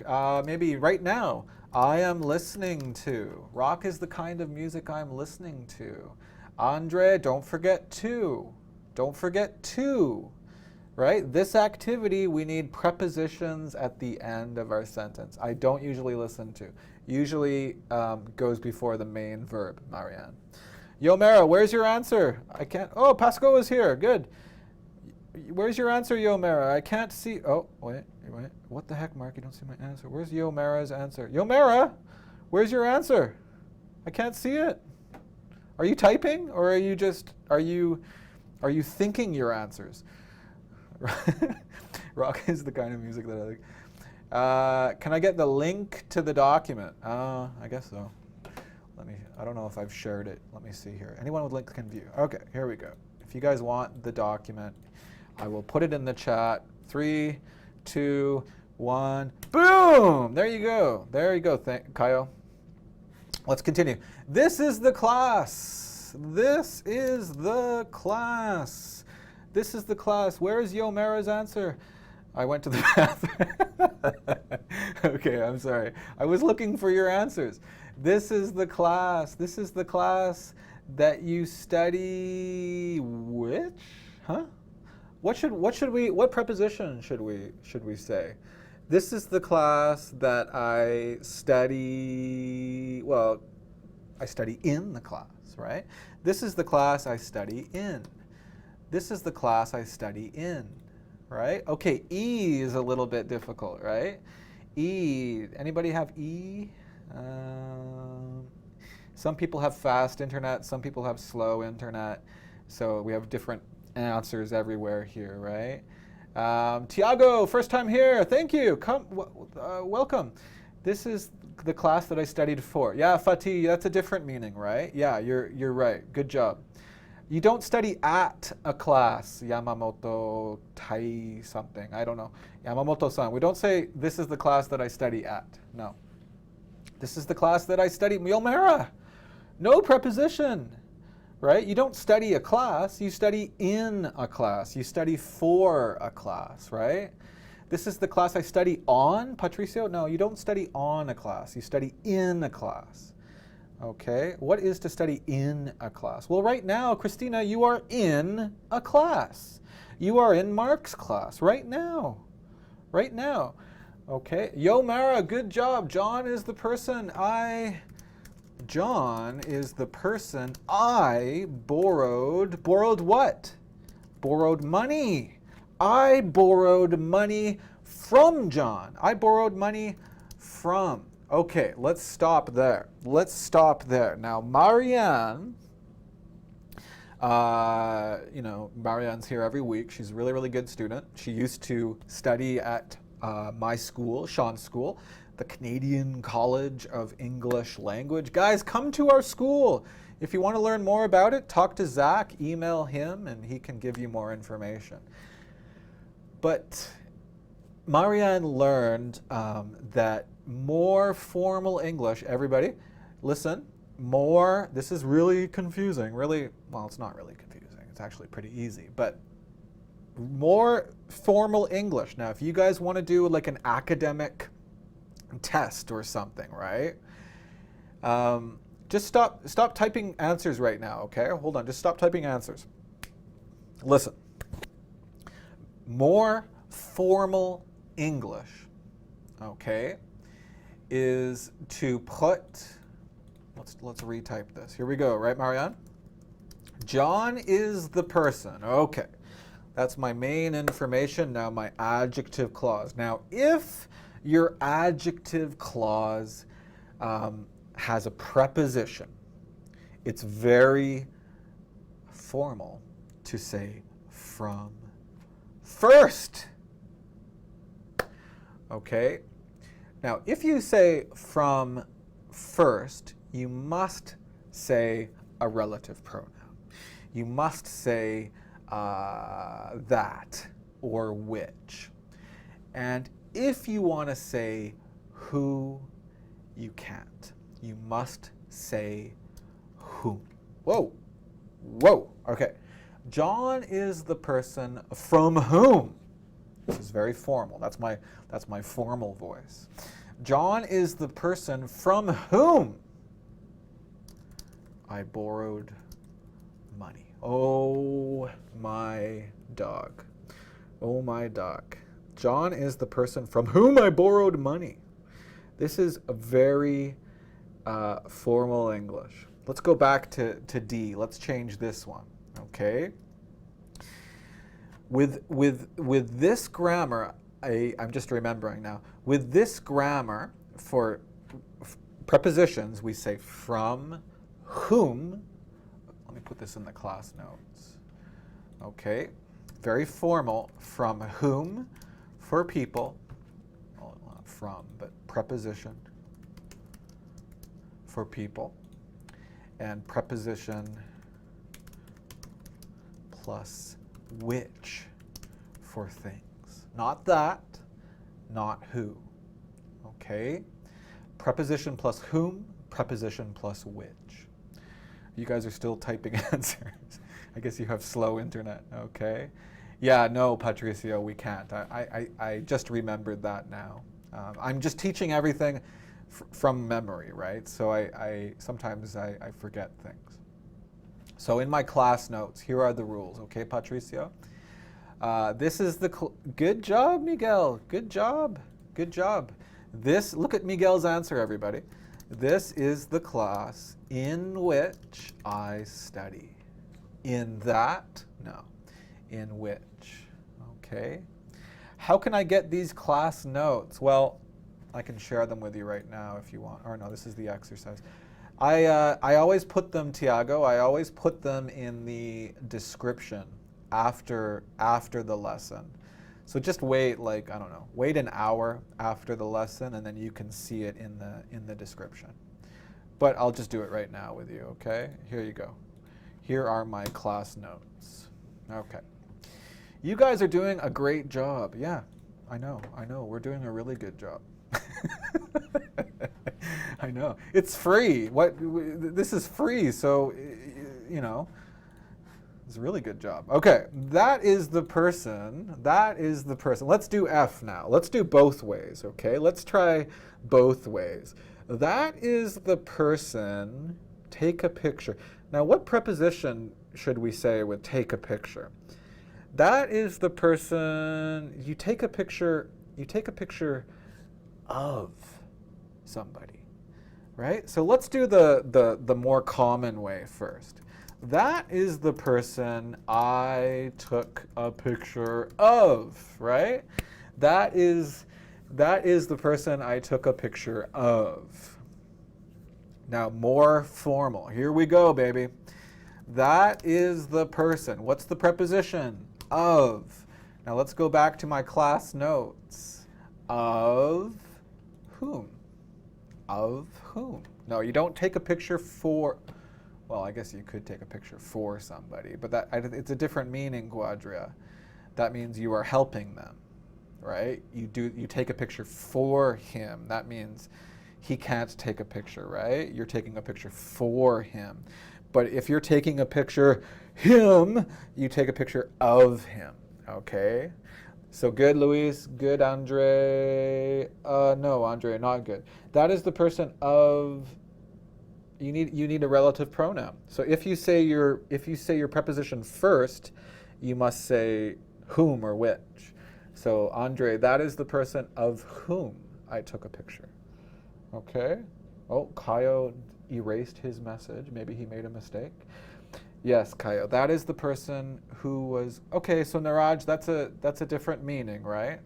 maybe right now, I am listening to. Rock is the kind of music I'm listening to. Andre, don't forget to. Don't forget to, right? This activity, we need prepositions at the end of our sentence. I don't usually listen to. Usually goes before the main verb, Marianne. Yomera, where's your answer? I can't, oh, Pasco is here, good. Where's your answer, Yomera? I can't see, oh, wait. What the heck, Mark, you don't see my answer. Where's Yomera's answer? Yomera, where's your answer? I can't see it. Are you typing, or are you just, are you thinking your answers? Rock is the kind of music that I like. Can I get the link to the document? I guess so. I don't know if I've shared it. Let me see here. Anyone with link can view. Okay, here we go. If you guys want the document, I will put it in the chat. 3, 2, 1, boom! There you go. There you go, Kyle. Let's continue. This is the class. This is the class. This is the class. Where is Yomera's answer? I went to the bathroom. Okay, I'm sorry. I was looking for your answers. This is the class. This is the class that you study which? Huh? What preposition should we say? This is the class that I study, well, I study in the class, right? This is the class I study in. This is the class I study in, right? Okay, E is a little bit difficult, right? E, anybody have E? Some people have fast internet, some people have slow internet, so we have different answers everywhere here, right? Tiago, first time here, thank you, come, welcome. This is the class that I studied for. Yeah, Fatih, that's a different meaning, right? Yeah, you're right, good job. You don't study at a class, Yamamoto Tai something, I don't know. Yamamoto-san, we don't say, this is the class that I study at, no. This is the class that I study, Yomera. No preposition, right? You don't study a class, you study in a class. You study for a class, right? This is the class I study on, Patricio? No, you don't study on a class, you study in a class. Okay, what is to study in a class? Well, right now, Christina, you are in a class. You are in Mark's class right now. Right now. Okay, Yomera, good job. John is the person I borrowed what? Borrowed money. I borrowed money from John. I borrowed money from. Okay, let's stop there. Let's stop there. Now, Marianne, Marianne's here every week. She's a really, really good student. She used to study at my school, Sean's school, the Canadian College of English Language. Guys, come to our school. If you want to learn more about it, talk to Zach, email him, and he can give you more information. But Marianne learned that more formal English, everybody, listen, this is really confusing, well, it's not really confusing, it's actually pretty easy, but more formal English. Now, if you guys want to do like an academic test or something, right? Just stop typing answers right now, okay? Hold on, just stop typing answers. Listen, more formal English, okay, is to put, let's retype this. Here we go, right, Marianne? John is the person. Okay, that's my main information. Now my adjective clause. Now, if your adjective clause has a preposition, it's very formal to say from first. Okay? Now, if you say from first, you must say a relative pronoun. You must say that or which. And if you want to say who, you can't. You must say whom. Whoa. Whoa. Okay. John is the person from whom. This is very formal. That's my formal voice. John is the person from whom I borrowed money. Oh my dog. Oh my dog. John is the person from whom I borrowed money. This is a very formal English. Let's go back to D. Let's change this one. Okay. With this grammar, I'm just remembering now. With this grammar for prepositions, we say from whom. Let me put this in the class notes. Okay, very formal. From whom, for people. Well, not from, but preposition for people, and preposition plus which for things. Not that, not who. Okay? Preposition plus whom, preposition plus which. You guys are still typing answers. I guess you have slow internet, okay? Yeah, no, Patricio, we can't. I just remembered that now. I'm just teaching everything from memory, right? So sometimes I forget things. So in my class notes, here are the rules, okay, Patricio? This is the, good job, Miguel, good job, good job. Look at Miguel's answer, everybody. This is the class in which I study. In that, no, in which, okay? How can I get these class notes? Well, I can share them with you right now if you want, or no, this is the exercise. I always put them, Tiago, I always put them in the description after the lesson. So just wait, like, I don't know, wait an hour after the lesson and then you can see it in the description. But I'll just do it right now with you, okay? Here you go. Here are my class notes. Okay. You guys are doing a great job. Yeah, I know. We're doing a really good job. I know. It's free. This is free, so, you know, it's a really good job. Okay, that is the person. That is the person. Let's do F now. Let's do both ways, okay? Let's try both ways. That is the person. Take a picture. Now, what preposition should we say with take a picture? That is the person. You take a picture of somebody, right? So let's do the more common way first. That is the person I took a picture of, right? That is the person I took a picture of. Now, more formal. Here we go, baby. That is the person. What's the preposition? Of. Now, let's go back to my class notes. Of whom? Of whom? No, you don't take a picture for... Well, I guess you could take a picture for somebody, but it's a different meaning, Guadria. That means you are helping them, right? You take a picture for him. That means he can't take a picture, right? You're taking a picture for him. But if you're taking a picture him, you take a picture of him, okay? So good, Luis. Good, Andre. No, Andre, not good. That is the person of... You need a relative pronoun. So if you say your preposition first, you must say whom or which. So Andre, that is the person of whom I took a picture. Okay. Oh, Kaio erased his message. Maybe he made a mistake. Yes, Kaio, that is the person who was. Okay, so Niraj, that's a different meaning, right?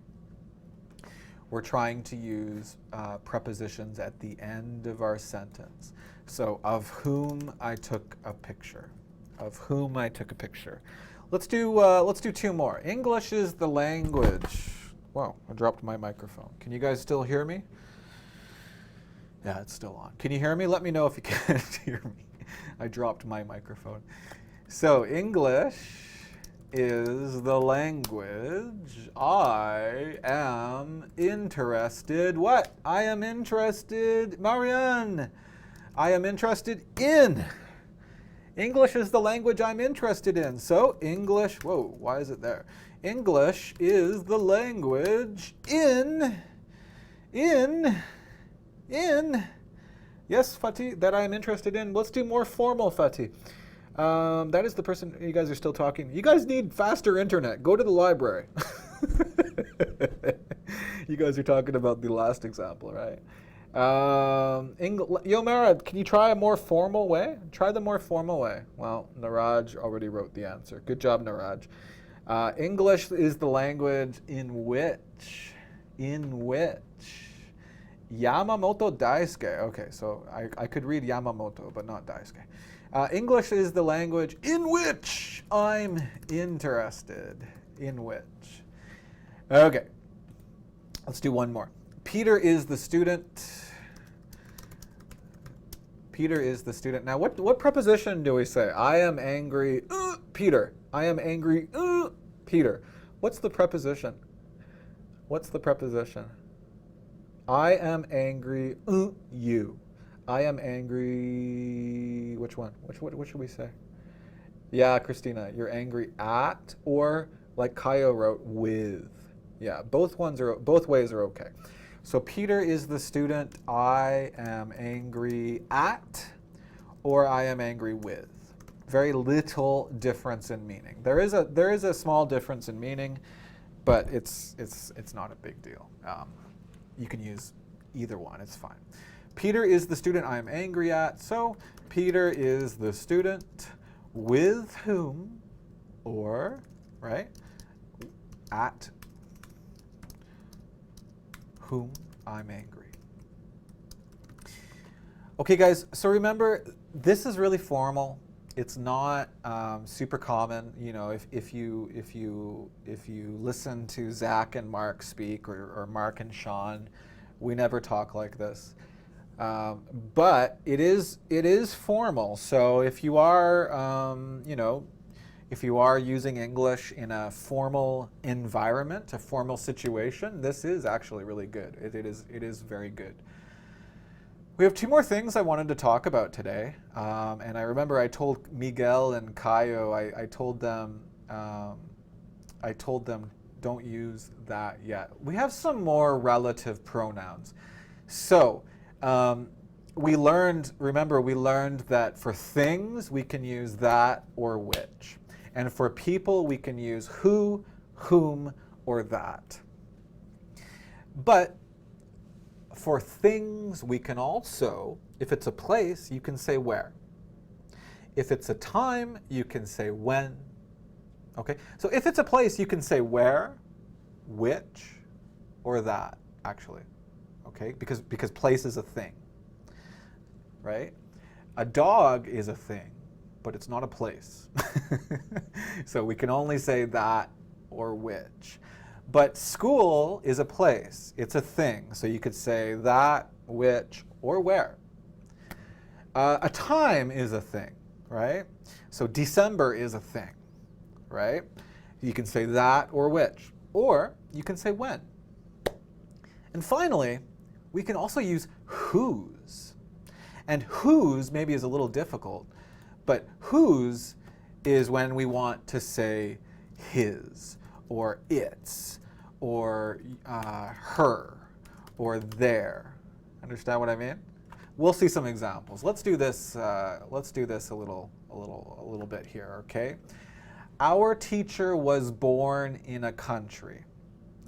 We're trying to use prepositions at the end of our sentence. So, of whom I took a picture. Of whom I took a picture. Let's do two more. English is the language. Wow, I dropped my microphone. Can you guys still hear me? Yeah, it's still on. Can you hear me? Let me know if you can't hear me. I dropped my microphone. So English is the language I am interested. What? I am interested, Marianne. I am interested in. English is the language I'm interested in. So English, whoa, why is it there? English is the language in. Yes, Fatih, that I am interested in. Let's do more formal, Fatih. That is the person, you guys are still talking. You guys need faster internet. Go to the library. You guys are talking about the last example, right? Yomara, can you try a more formal way? Try the more formal way. Well, Niraj already wrote the answer. Good job, Niraj. English is the language in which Yamamoto Daisuke. Okay, so I could read Yamamoto, but not Daisuke. English is the language in which I'm interested. In which. Okay, let's do one more. Peter is the student. Peter is the student. Now, what preposition do we say? I am angry, Peter. I am angry, Peter. What's the preposition? What's the preposition? I am angry, you. I am angry, which one? What should we say? Yeah, Christina, you're angry at, or like Kaio wrote, with. Yeah, both ways are okay. So Peter is the student I am angry at, or I am angry with. Very little difference in meaning. There is a small difference in meaning, but it's not a big deal. You can use either one, it's fine. Peter is the student I am angry at, so Peter is the student with whom, or, right, at whom I'm angry. Okay, guys, so remember, this is really formal. It's not super common. You know, if you listen to Zach and Mark speak, or Mark and Sean, we never talk like this. But it is formal. So if you are if you are using English in a formal environment, a formal situation, this is actually really good. It is very good. We have two more things I wanted to talk about today, and I remember I told Miguel and Kaio, I told them don't use that yet. We have some more relative pronouns. So we learned that for things we can use that or which, and for people we can use who, whom, or that. But for things, we can also, if it's a place, you can say where. If it's a time, you can say when. Okay? So if it's a place, you can say where, which, or that, actually. Okay? Because place is a thing. Right? A dog is a thing, but it's not a place. So we can only say that or which. But school is a place. It's a thing. So you could say that, which, or where. A time is a thing, right? So December is a thing, right? You can say that or which. Or you can say when. And finally, we can also use whose. And whose maybe is a little difficult, but whose is when we want to say his, or its, or her, or their. Understand what I mean? We'll see some examples. Let's do this. Let's do this a little bit here. Okay. Our teacher was born in a country.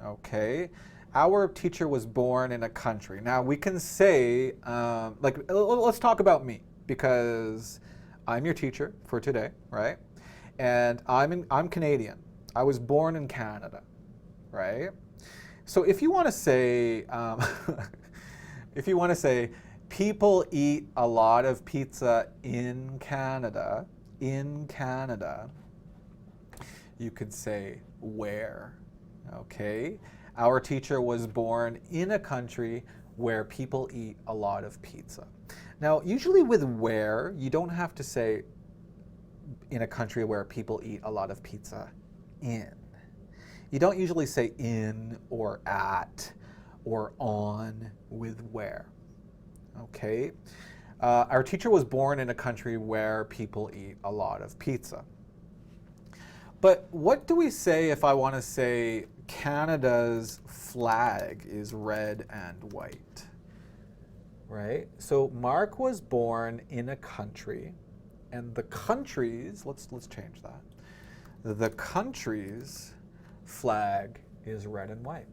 Okay. Our teacher was born in a country. Now we can say, let's talk about me because I'm your teacher for today, right? And I'm Canadian. I was born in Canada, right? So if you want to say, if you want to say, people eat a lot of pizza in Canada, you could say where, okay? Our teacher was born in a country where people eat a lot of pizza. Now, usually with where, you don't have to say in a country where people eat a lot of pizza in. You don't usually say in or at or on with where, okay? Our teacher was born in a country where people eat a lot of pizza. But what do we say if I want to say Canada's flag is red and white, right? So Mark was born in a country, and the country's, let's change that. The country's flag is red and white.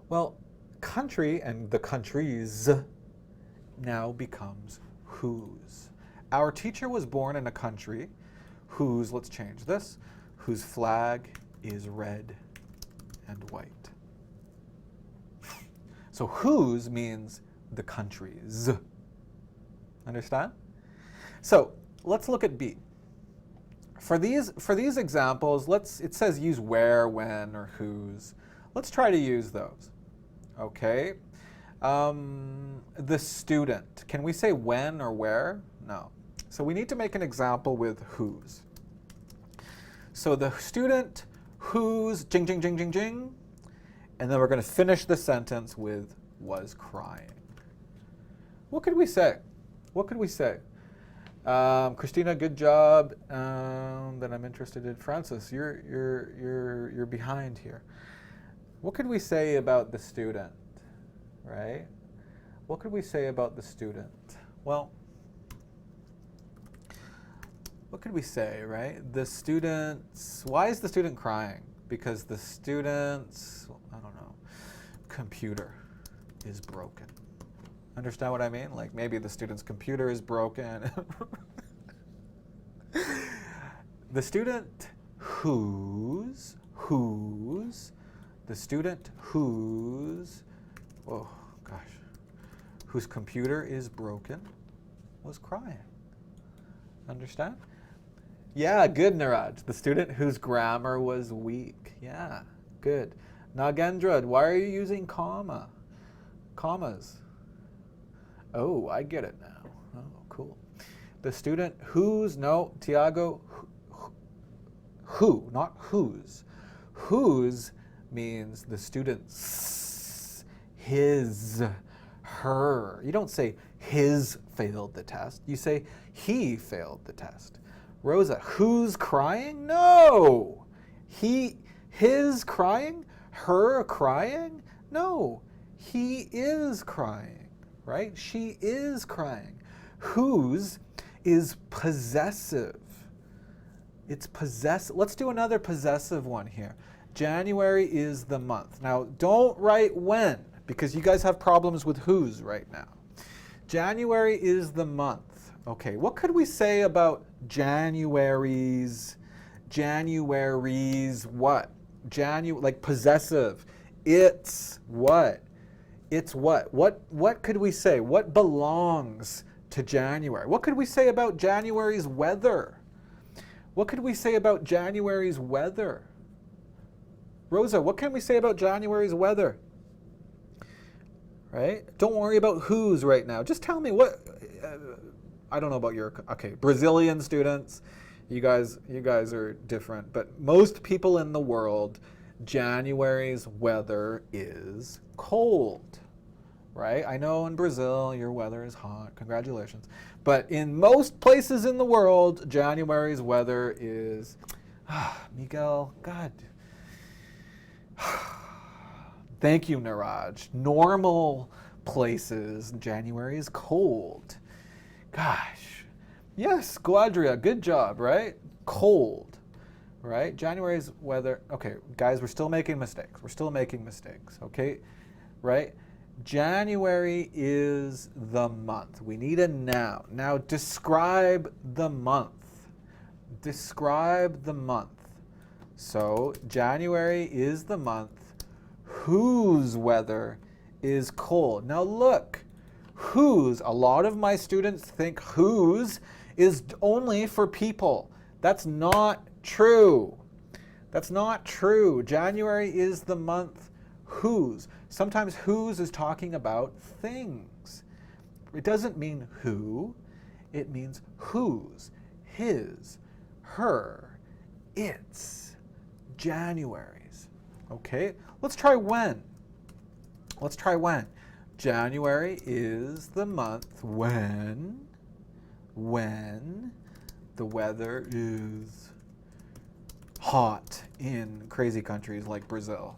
Well, country and the country's now becomes whose. Our teacher was born in a country whose, let's change this, whose flag is red and white. So whose means the country's. Understand? So let's look at B. For these examples, it says use where, when, or whose. Let's try to use those. Okay. The student. Can we say when or where? No. So we need to make an example with whose. So the student whose, jing, jing, jing, jing, jing, and then we're going to finish the sentence with was crying. What could we say? What could we say? Christina, good job. Then I'm interested in Francis. You're behind here. What could we say about the student, right? What could we say about the student? Well, what could we say, right? The students, why is the student crying? Because the student's, I don't know, computer is broken. Understand what I mean? Like maybe the student's computer is broken. The student whose, the student whose, oh gosh, whose computer is broken was crying. Understand? Yeah, good, Niraj. The student whose grammar was weak. Yeah, good. Nagendra, why are you using commas? Oh, I get it now. Oh, cool. The student whose, no, Tiago, who, not whose. Whose means the student's, his, her. You don't say his failed the test. You say he failed the test. Rosa, who's crying? No. His crying? Her crying? No. He is crying, right? She is crying. Whose is possessive. It's possessive. Let's do another possessive one here. January is the month. Now, don't write when, because you guys have problems with whose right now. January is the month. Okay, what could we say about January's what? Like possessive. It's what? It's what? What could we say? What belongs to January? What could we say about January's weather? What could we say about January's weather? Rosa, what can we say about January's weather? Right? Don't worry about whose right now. Just tell me what, I don't know about your, okay, Brazilian students, you guys are different, but most people in the world, January's weather is cold, right? I know in Brazil your weather is hot, congratulations. But in most places in the world, January's weather is, Miguel, God. Thank you, Niraj. Normal places, January is cold. Gosh. Yes, Gladria, good job, right? Cold, right? January's weather, okay, guys, we're still making mistakes. We're still making mistakes, okay? Right? January is the month. We need a noun. Now describe the month. Describe the month. So January is the month whose weather is cold. Now look, whose, a lot of my students think whose is only for people. That's not true. That's not true. January is the month whose. Sometimes whose is talking about things. It doesn't mean who. It means whose, his, her, its, January's. Okay, let's try when. Let's try when. January is the month when the weather is hot in crazy countries like Brazil.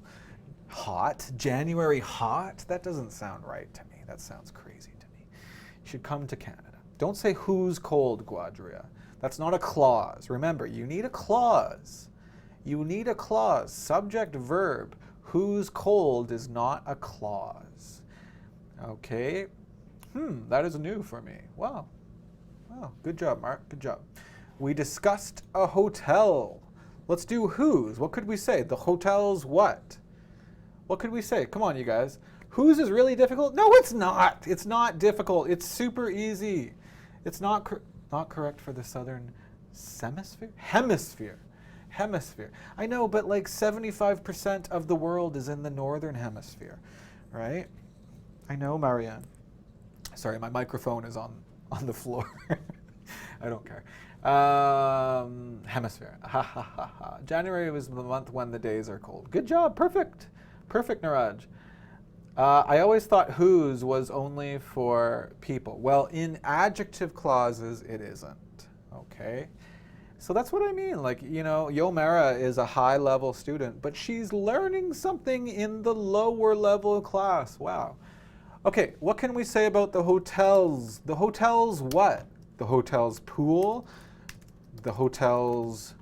Hot? January hot? That doesn't sound right to me. That sounds crazy to me. You should come to Canada. Don't say who's cold, Guadria. That's not a clause. Remember, you need a clause. You need a clause. Subject, verb. Who's cold is not a clause. Okay? That is new for me. Wow. Wow, good job, Mark. Good job. We discussed a hotel. Let's do whose. What could we say? The hotel's what? What could we say? Come on, you guys. Whose is really difficult? No, it's not. It's not difficult. It's super easy. It's not correct for the southern hemisphere? Hemisphere. I know, but like 75% of the world is in the northern hemisphere, right? I know, Marianne. Sorry, my microphone is on the floor. I don't care. Hemisphere. Ha ha ha ha. January was the month when the days are cold. Good job. Perfect. Perfect, Niraj. I always thought whose was only for people. Well, in adjective clauses, it isn't. Okay? So that's what I mean. Like, you know, Yomara is a high-level student, but she's learning something in the lower level class. Wow. Okay, what can we say about the hotels? The hotels what? The hotel's pool? The hotel's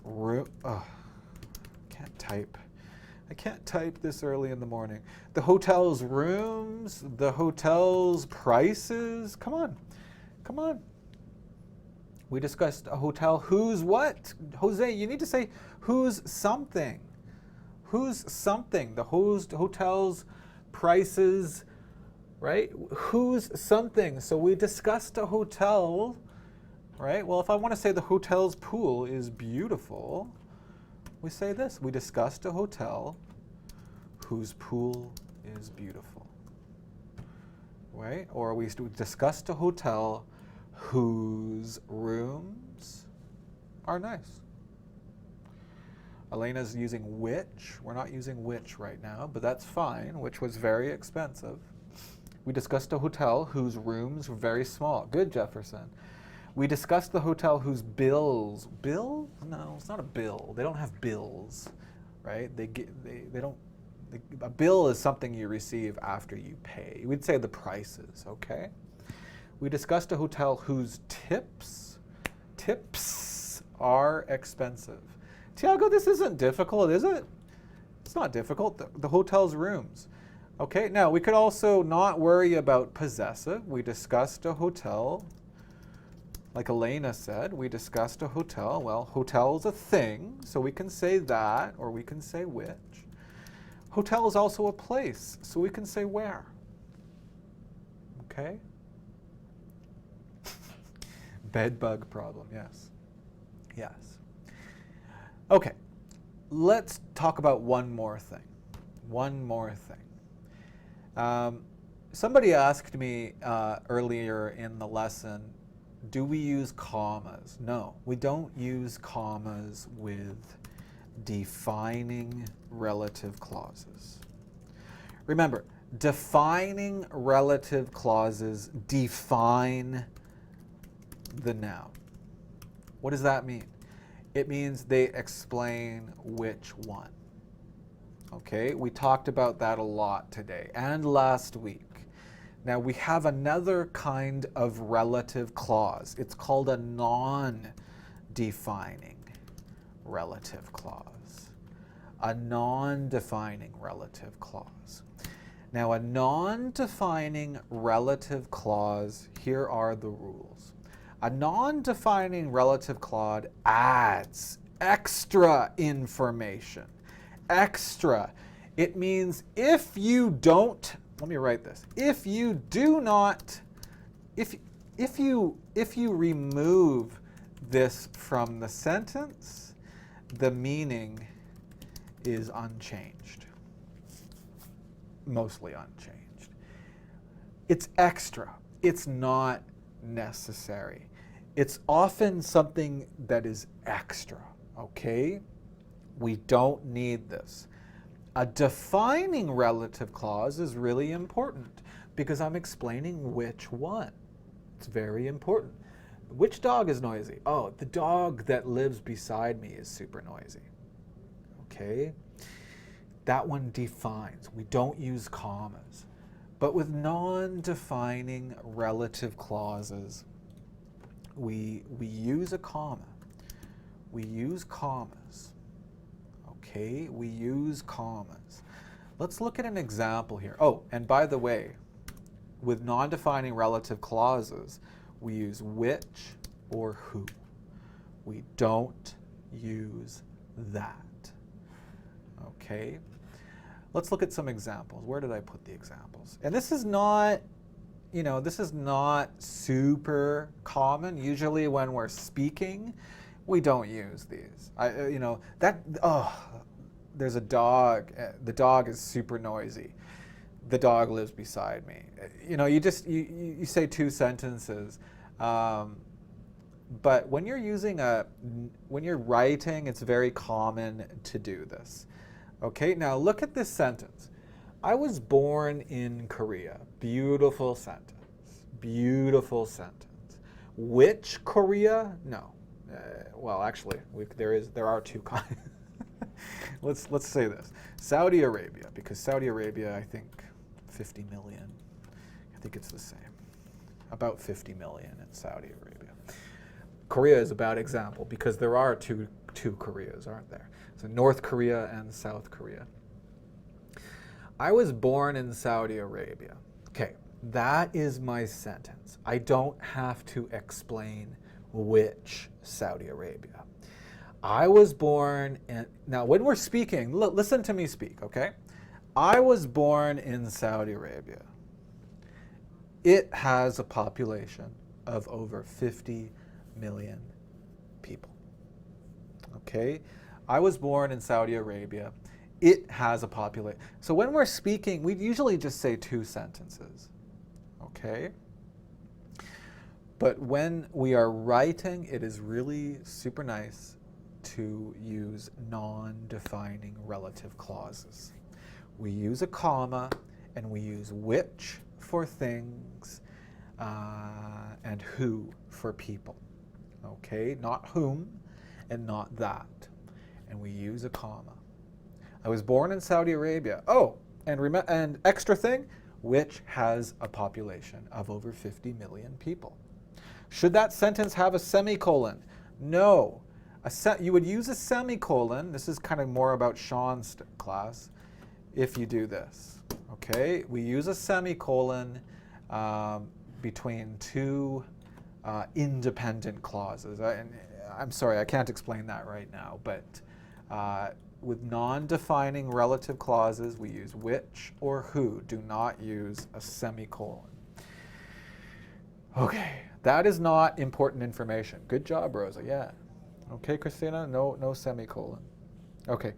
room? Oh, can't type. I can't type this early in the morning. The hotel's rooms? The hotel's prices? Come on. Come on. We discussed a hotel whose what? Jose, you need to say whose something. Whose something. The hotel's prices, right? Whose something. So we discussed a hotel, right? Well, if I want to say the hotel's pool is beautiful, we say this. We discussed a hotel whose pool is beautiful, right? Or we discussed a hotel whose rooms are nice. Elena's using which. We're not using which right now, but that's fine. Which was very expensive. We discussed a hotel whose rooms were very small. Good, Jefferson. We discussed the hotel whose bills. Bill? No, it's not a bill. They don't have bills, right? They don't. A bill is something you receive after you pay. We'd say the prices, okay? We discussed a hotel whose tips are expensive. Tiago, this isn't difficult, is it? It's not difficult. The hotel's rooms. Okay, now we could also not worry about possessive. We discussed a hotel. Like Elena said, we discussed a hotel. Well, hotel's a thing, so we can say that, or we can say which. Hotel is also a place, so we can say where. Okay? Bed bug problem, yes. Yes. Okay, let's talk about one more thing. One more thing. Somebody asked me earlier in the lesson, do we use commas? No, we don't use commas with defining relative clauses. Remember, defining relative clauses define the noun. What does that mean? It means they explain which one. Okay, we talked about that a lot today and last week. Now we have another kind of relative clause. It's called a non-defining relative clause. A non-defining relative clause. Now, a non-defining relative clause, here are the rules. A non-defining relative clause adds extra information. Extra. It means if you don't, let me write this. If you do not, if you remove this from the sentence, the meaning is unchanged. Mostly unchanged. It's extra. It's not necessary. It's often something that is extra, okay? We don't need this. A defining relative clause is really important because I'm explaining which one. It's very important. Which dog is noisy? Oh, the dog that lives beside me is super noisy. Okay? That one defines. We don't use commas. But with non-defining relative clauses, we use a comma. We use commas. Okay? We use commas. Let's look at an example here. Oh, and by the way, with non-defining relative clauses, we use which or who. We don't use that. Okay? Let's look at some examples. Where did I put the examples? And this is not, this is not super common. Usually when we're speaking, we don't use these. There's a dog. The dog is super noisy. The dog lives beside me. You say two sentences. But when you're writing, it's very common to do this. Okay, now look at this sentence. I was born in Korea. Beautiful sentence. Beautiful sentence. Which Korea? No. Well, actually, there are two kinds. Let's say this. Saudi Arabia, because Saudi Arabia, I think 50 million. I think it's the same. About 50 million in Saudi Arabia. Korea is a bad example because there are two Koreas, aren't there? So North Korea and South Korea. I was born in Saudi Arabia. Okay, that is my sentence. I don't have to explain which Saudi Arabia. I was born in, now when we're speaking, listen to me speak, okay? I was born in Saudi Arabia. It has a population of over 50 million people. Okay? I was born in Saudi Arabia. It has a population. So when we're speaking, we usually just say two sentences. Okay? But when we are writing, it is really super nice to use non-defining relative clauses. We use a comma and we use which for things and who for people. Okay? Not whom and not that. And we use a comma. I was born in Saudi Arabia. Oh, and extra thing, which has a population of over 50 million people. Should that sentence have a semicolon? No. You would use a semicolon. This is kind of more about Sean's class if you do this. Okay? We use a semicolon between two independent clauses. I'm sorry, I can't explain that right now, but with non-defining relative clauses, we use which or who. Do not use a semicolon. Okay, that is not important information. Good job, Rosa. Yeah. Okay, Christina, no semicolon. Okay.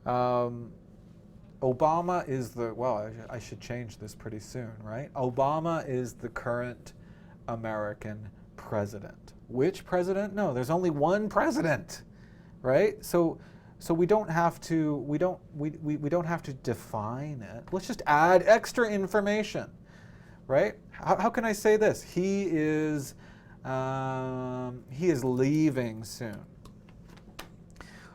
Obama is the, well, I should change this pretty soon, right? Obama is the current American president. Which president? No, there's only one president, right? So we don't have to we don't have to define it. Let's just add extra information, right? How can I say this? He is leaving soon.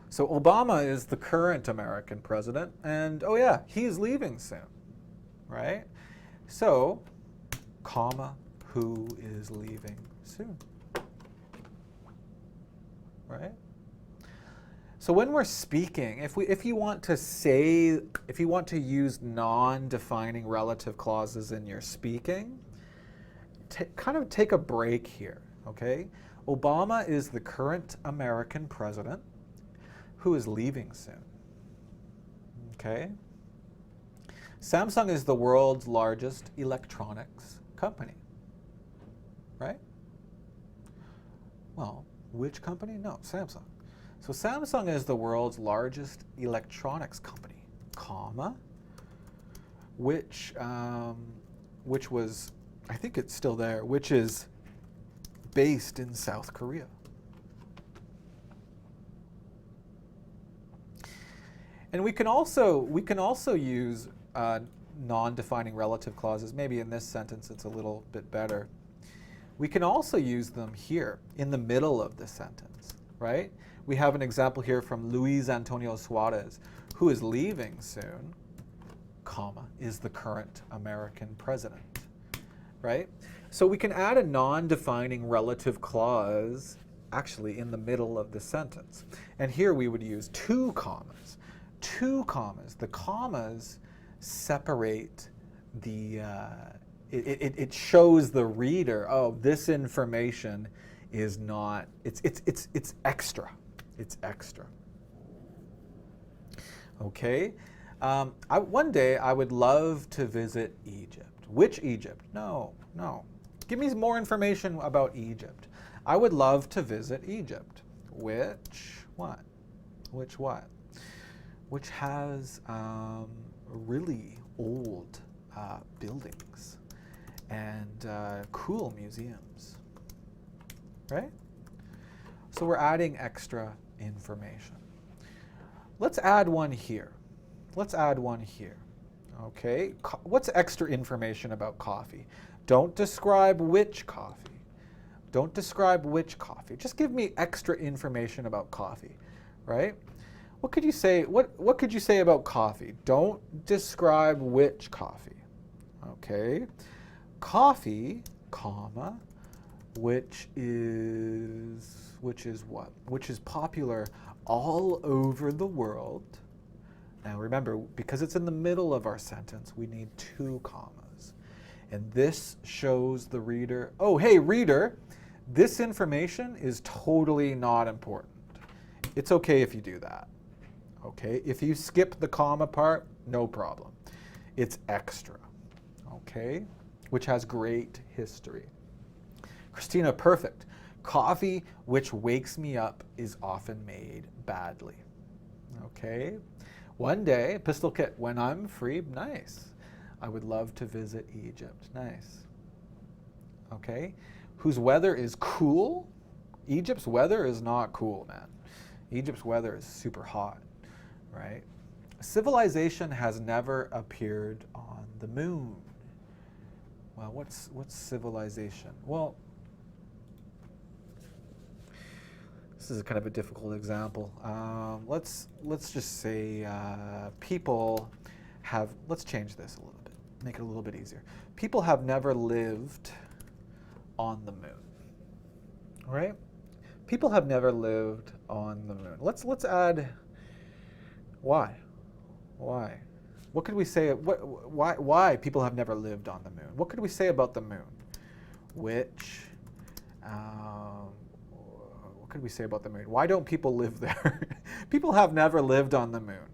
So Obama is the current American president, and oh yeah, he's leaving soon, right? So, comma, who is leaving soon, right? So when we're speaking, if you want to use non-defining relative clauses in your speaking, kind of take a break here, okay? Obama is the current American president who is leaving soon, okay? Samsung is the world's largest electronics company, right? Well, which company? No, Samsung. So Samsung is the world's largest electronics company, comma, which was, I think it's still there, which is based in South Korea. And we can also use non-defining relative clauses. Maybe in this sentence it's a little bit better. We can also use them here in the middle of the sentence, right? We have an example here from Luis Antonio Suarez, who is leaving soon, comma, is the current American president, right? So we can add a non-defining relative clause actually in the middle of the sentence. And here we would use two commas. Two commas. The commas separate the, it shows the reader, oh, this information is not, it's extra. It's extra. Okay. One day I would love to visit Egypt. Which Egypt? No. Give me more information about Egypt. I would love to visit Egypt. Which what? Which what? Which has really old buildings and cool museums, right? So we're adding extra information. Let's add one here. Let's add one here. Okay, what's extra information about coffee? Don't describe which coffee. Don't describe which coffee. Just give me extra information about coffee, right? What could you say? What could you say about coffee? Don't describe which coffee. Okay, coffee, comma, which is what? Which is popular all over the world. Now remember, because it's in the middle of our sentence, we need two commas. And this shows the reader, oh, hey, reader, this information is totally not important. It's okay if you do that. Okay, if you skip the comma part, no problem. It's extra, okay, which has great history. Christina, perfect. Coffee which wakes me up is often made badly. Okay. One day, Pistol Kit, when I'm free, nice. I would love to visit Egypt. Nice. Okay. Whose weather is cool? Egypt's weather is not cool, man. Egypt's weather is super hot, right? Civilization has never appeared on the moon. Well, what's civilization? Well, this is kind of a difficult example. Let's just say people have, let's change this a little bit, make it a little bit easier. People have never lived on the moon, all right? People have never lived on the moon. Let's add, why? What could we say, why people have never lived on the moon? What could we say about the moon? Which, what could we say about the moon? Why don't people live there? People have never lived on the moon.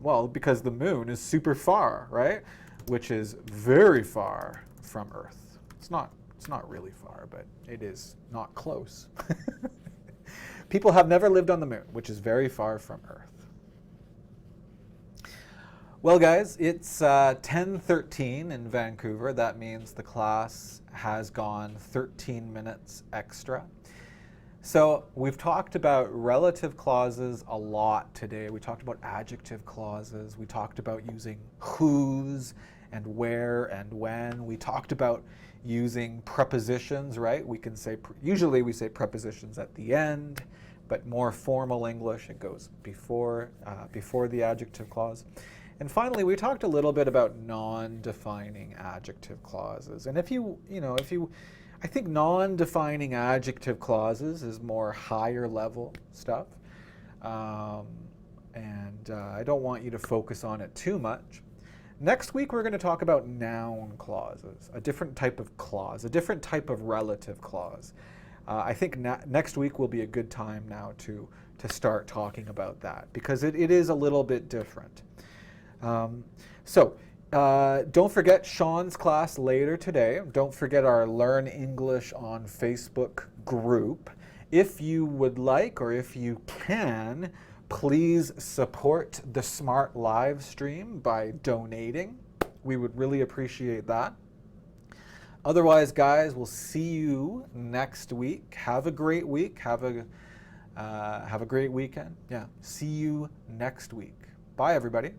Well, because the moon is super far, right? Which is very far from Earth. It's not really far, but it is not close. People have never lived on the moon, which is very far from Earth. Well, guys, it's 10:13 in Vancouver. That means the class has gone 13 minutes extra. So we've talked about relative clauses a lot today. We talked about adjective clauses. We talked about using whose and where and when. We talked about using prepositions, right? We can say, usually we say prepositions at the end, but more formal English, it goes before the adjective clause. And finally, we talked a little bit about non-defining adjective clauses. And if you I think non-defining adjective clauses is more higher level stuff. And I don't want you to focus on it too much. Next week, we're going to talk about noun clauses, a different type of clause, a different type of relative clause. I think next week will be a good time now to start talking about that, because it is a little bit different. Don't forget Sean's class later today. Don't forget our Learn English on Facebook group. If you would like, or if you can, please support the Smrt live stream by donating. We would really appreciate that. Otherwise, guys, we'll see you next week. Have a great week. Have a great weekend. Yeah. See you next week. Bye, everybody.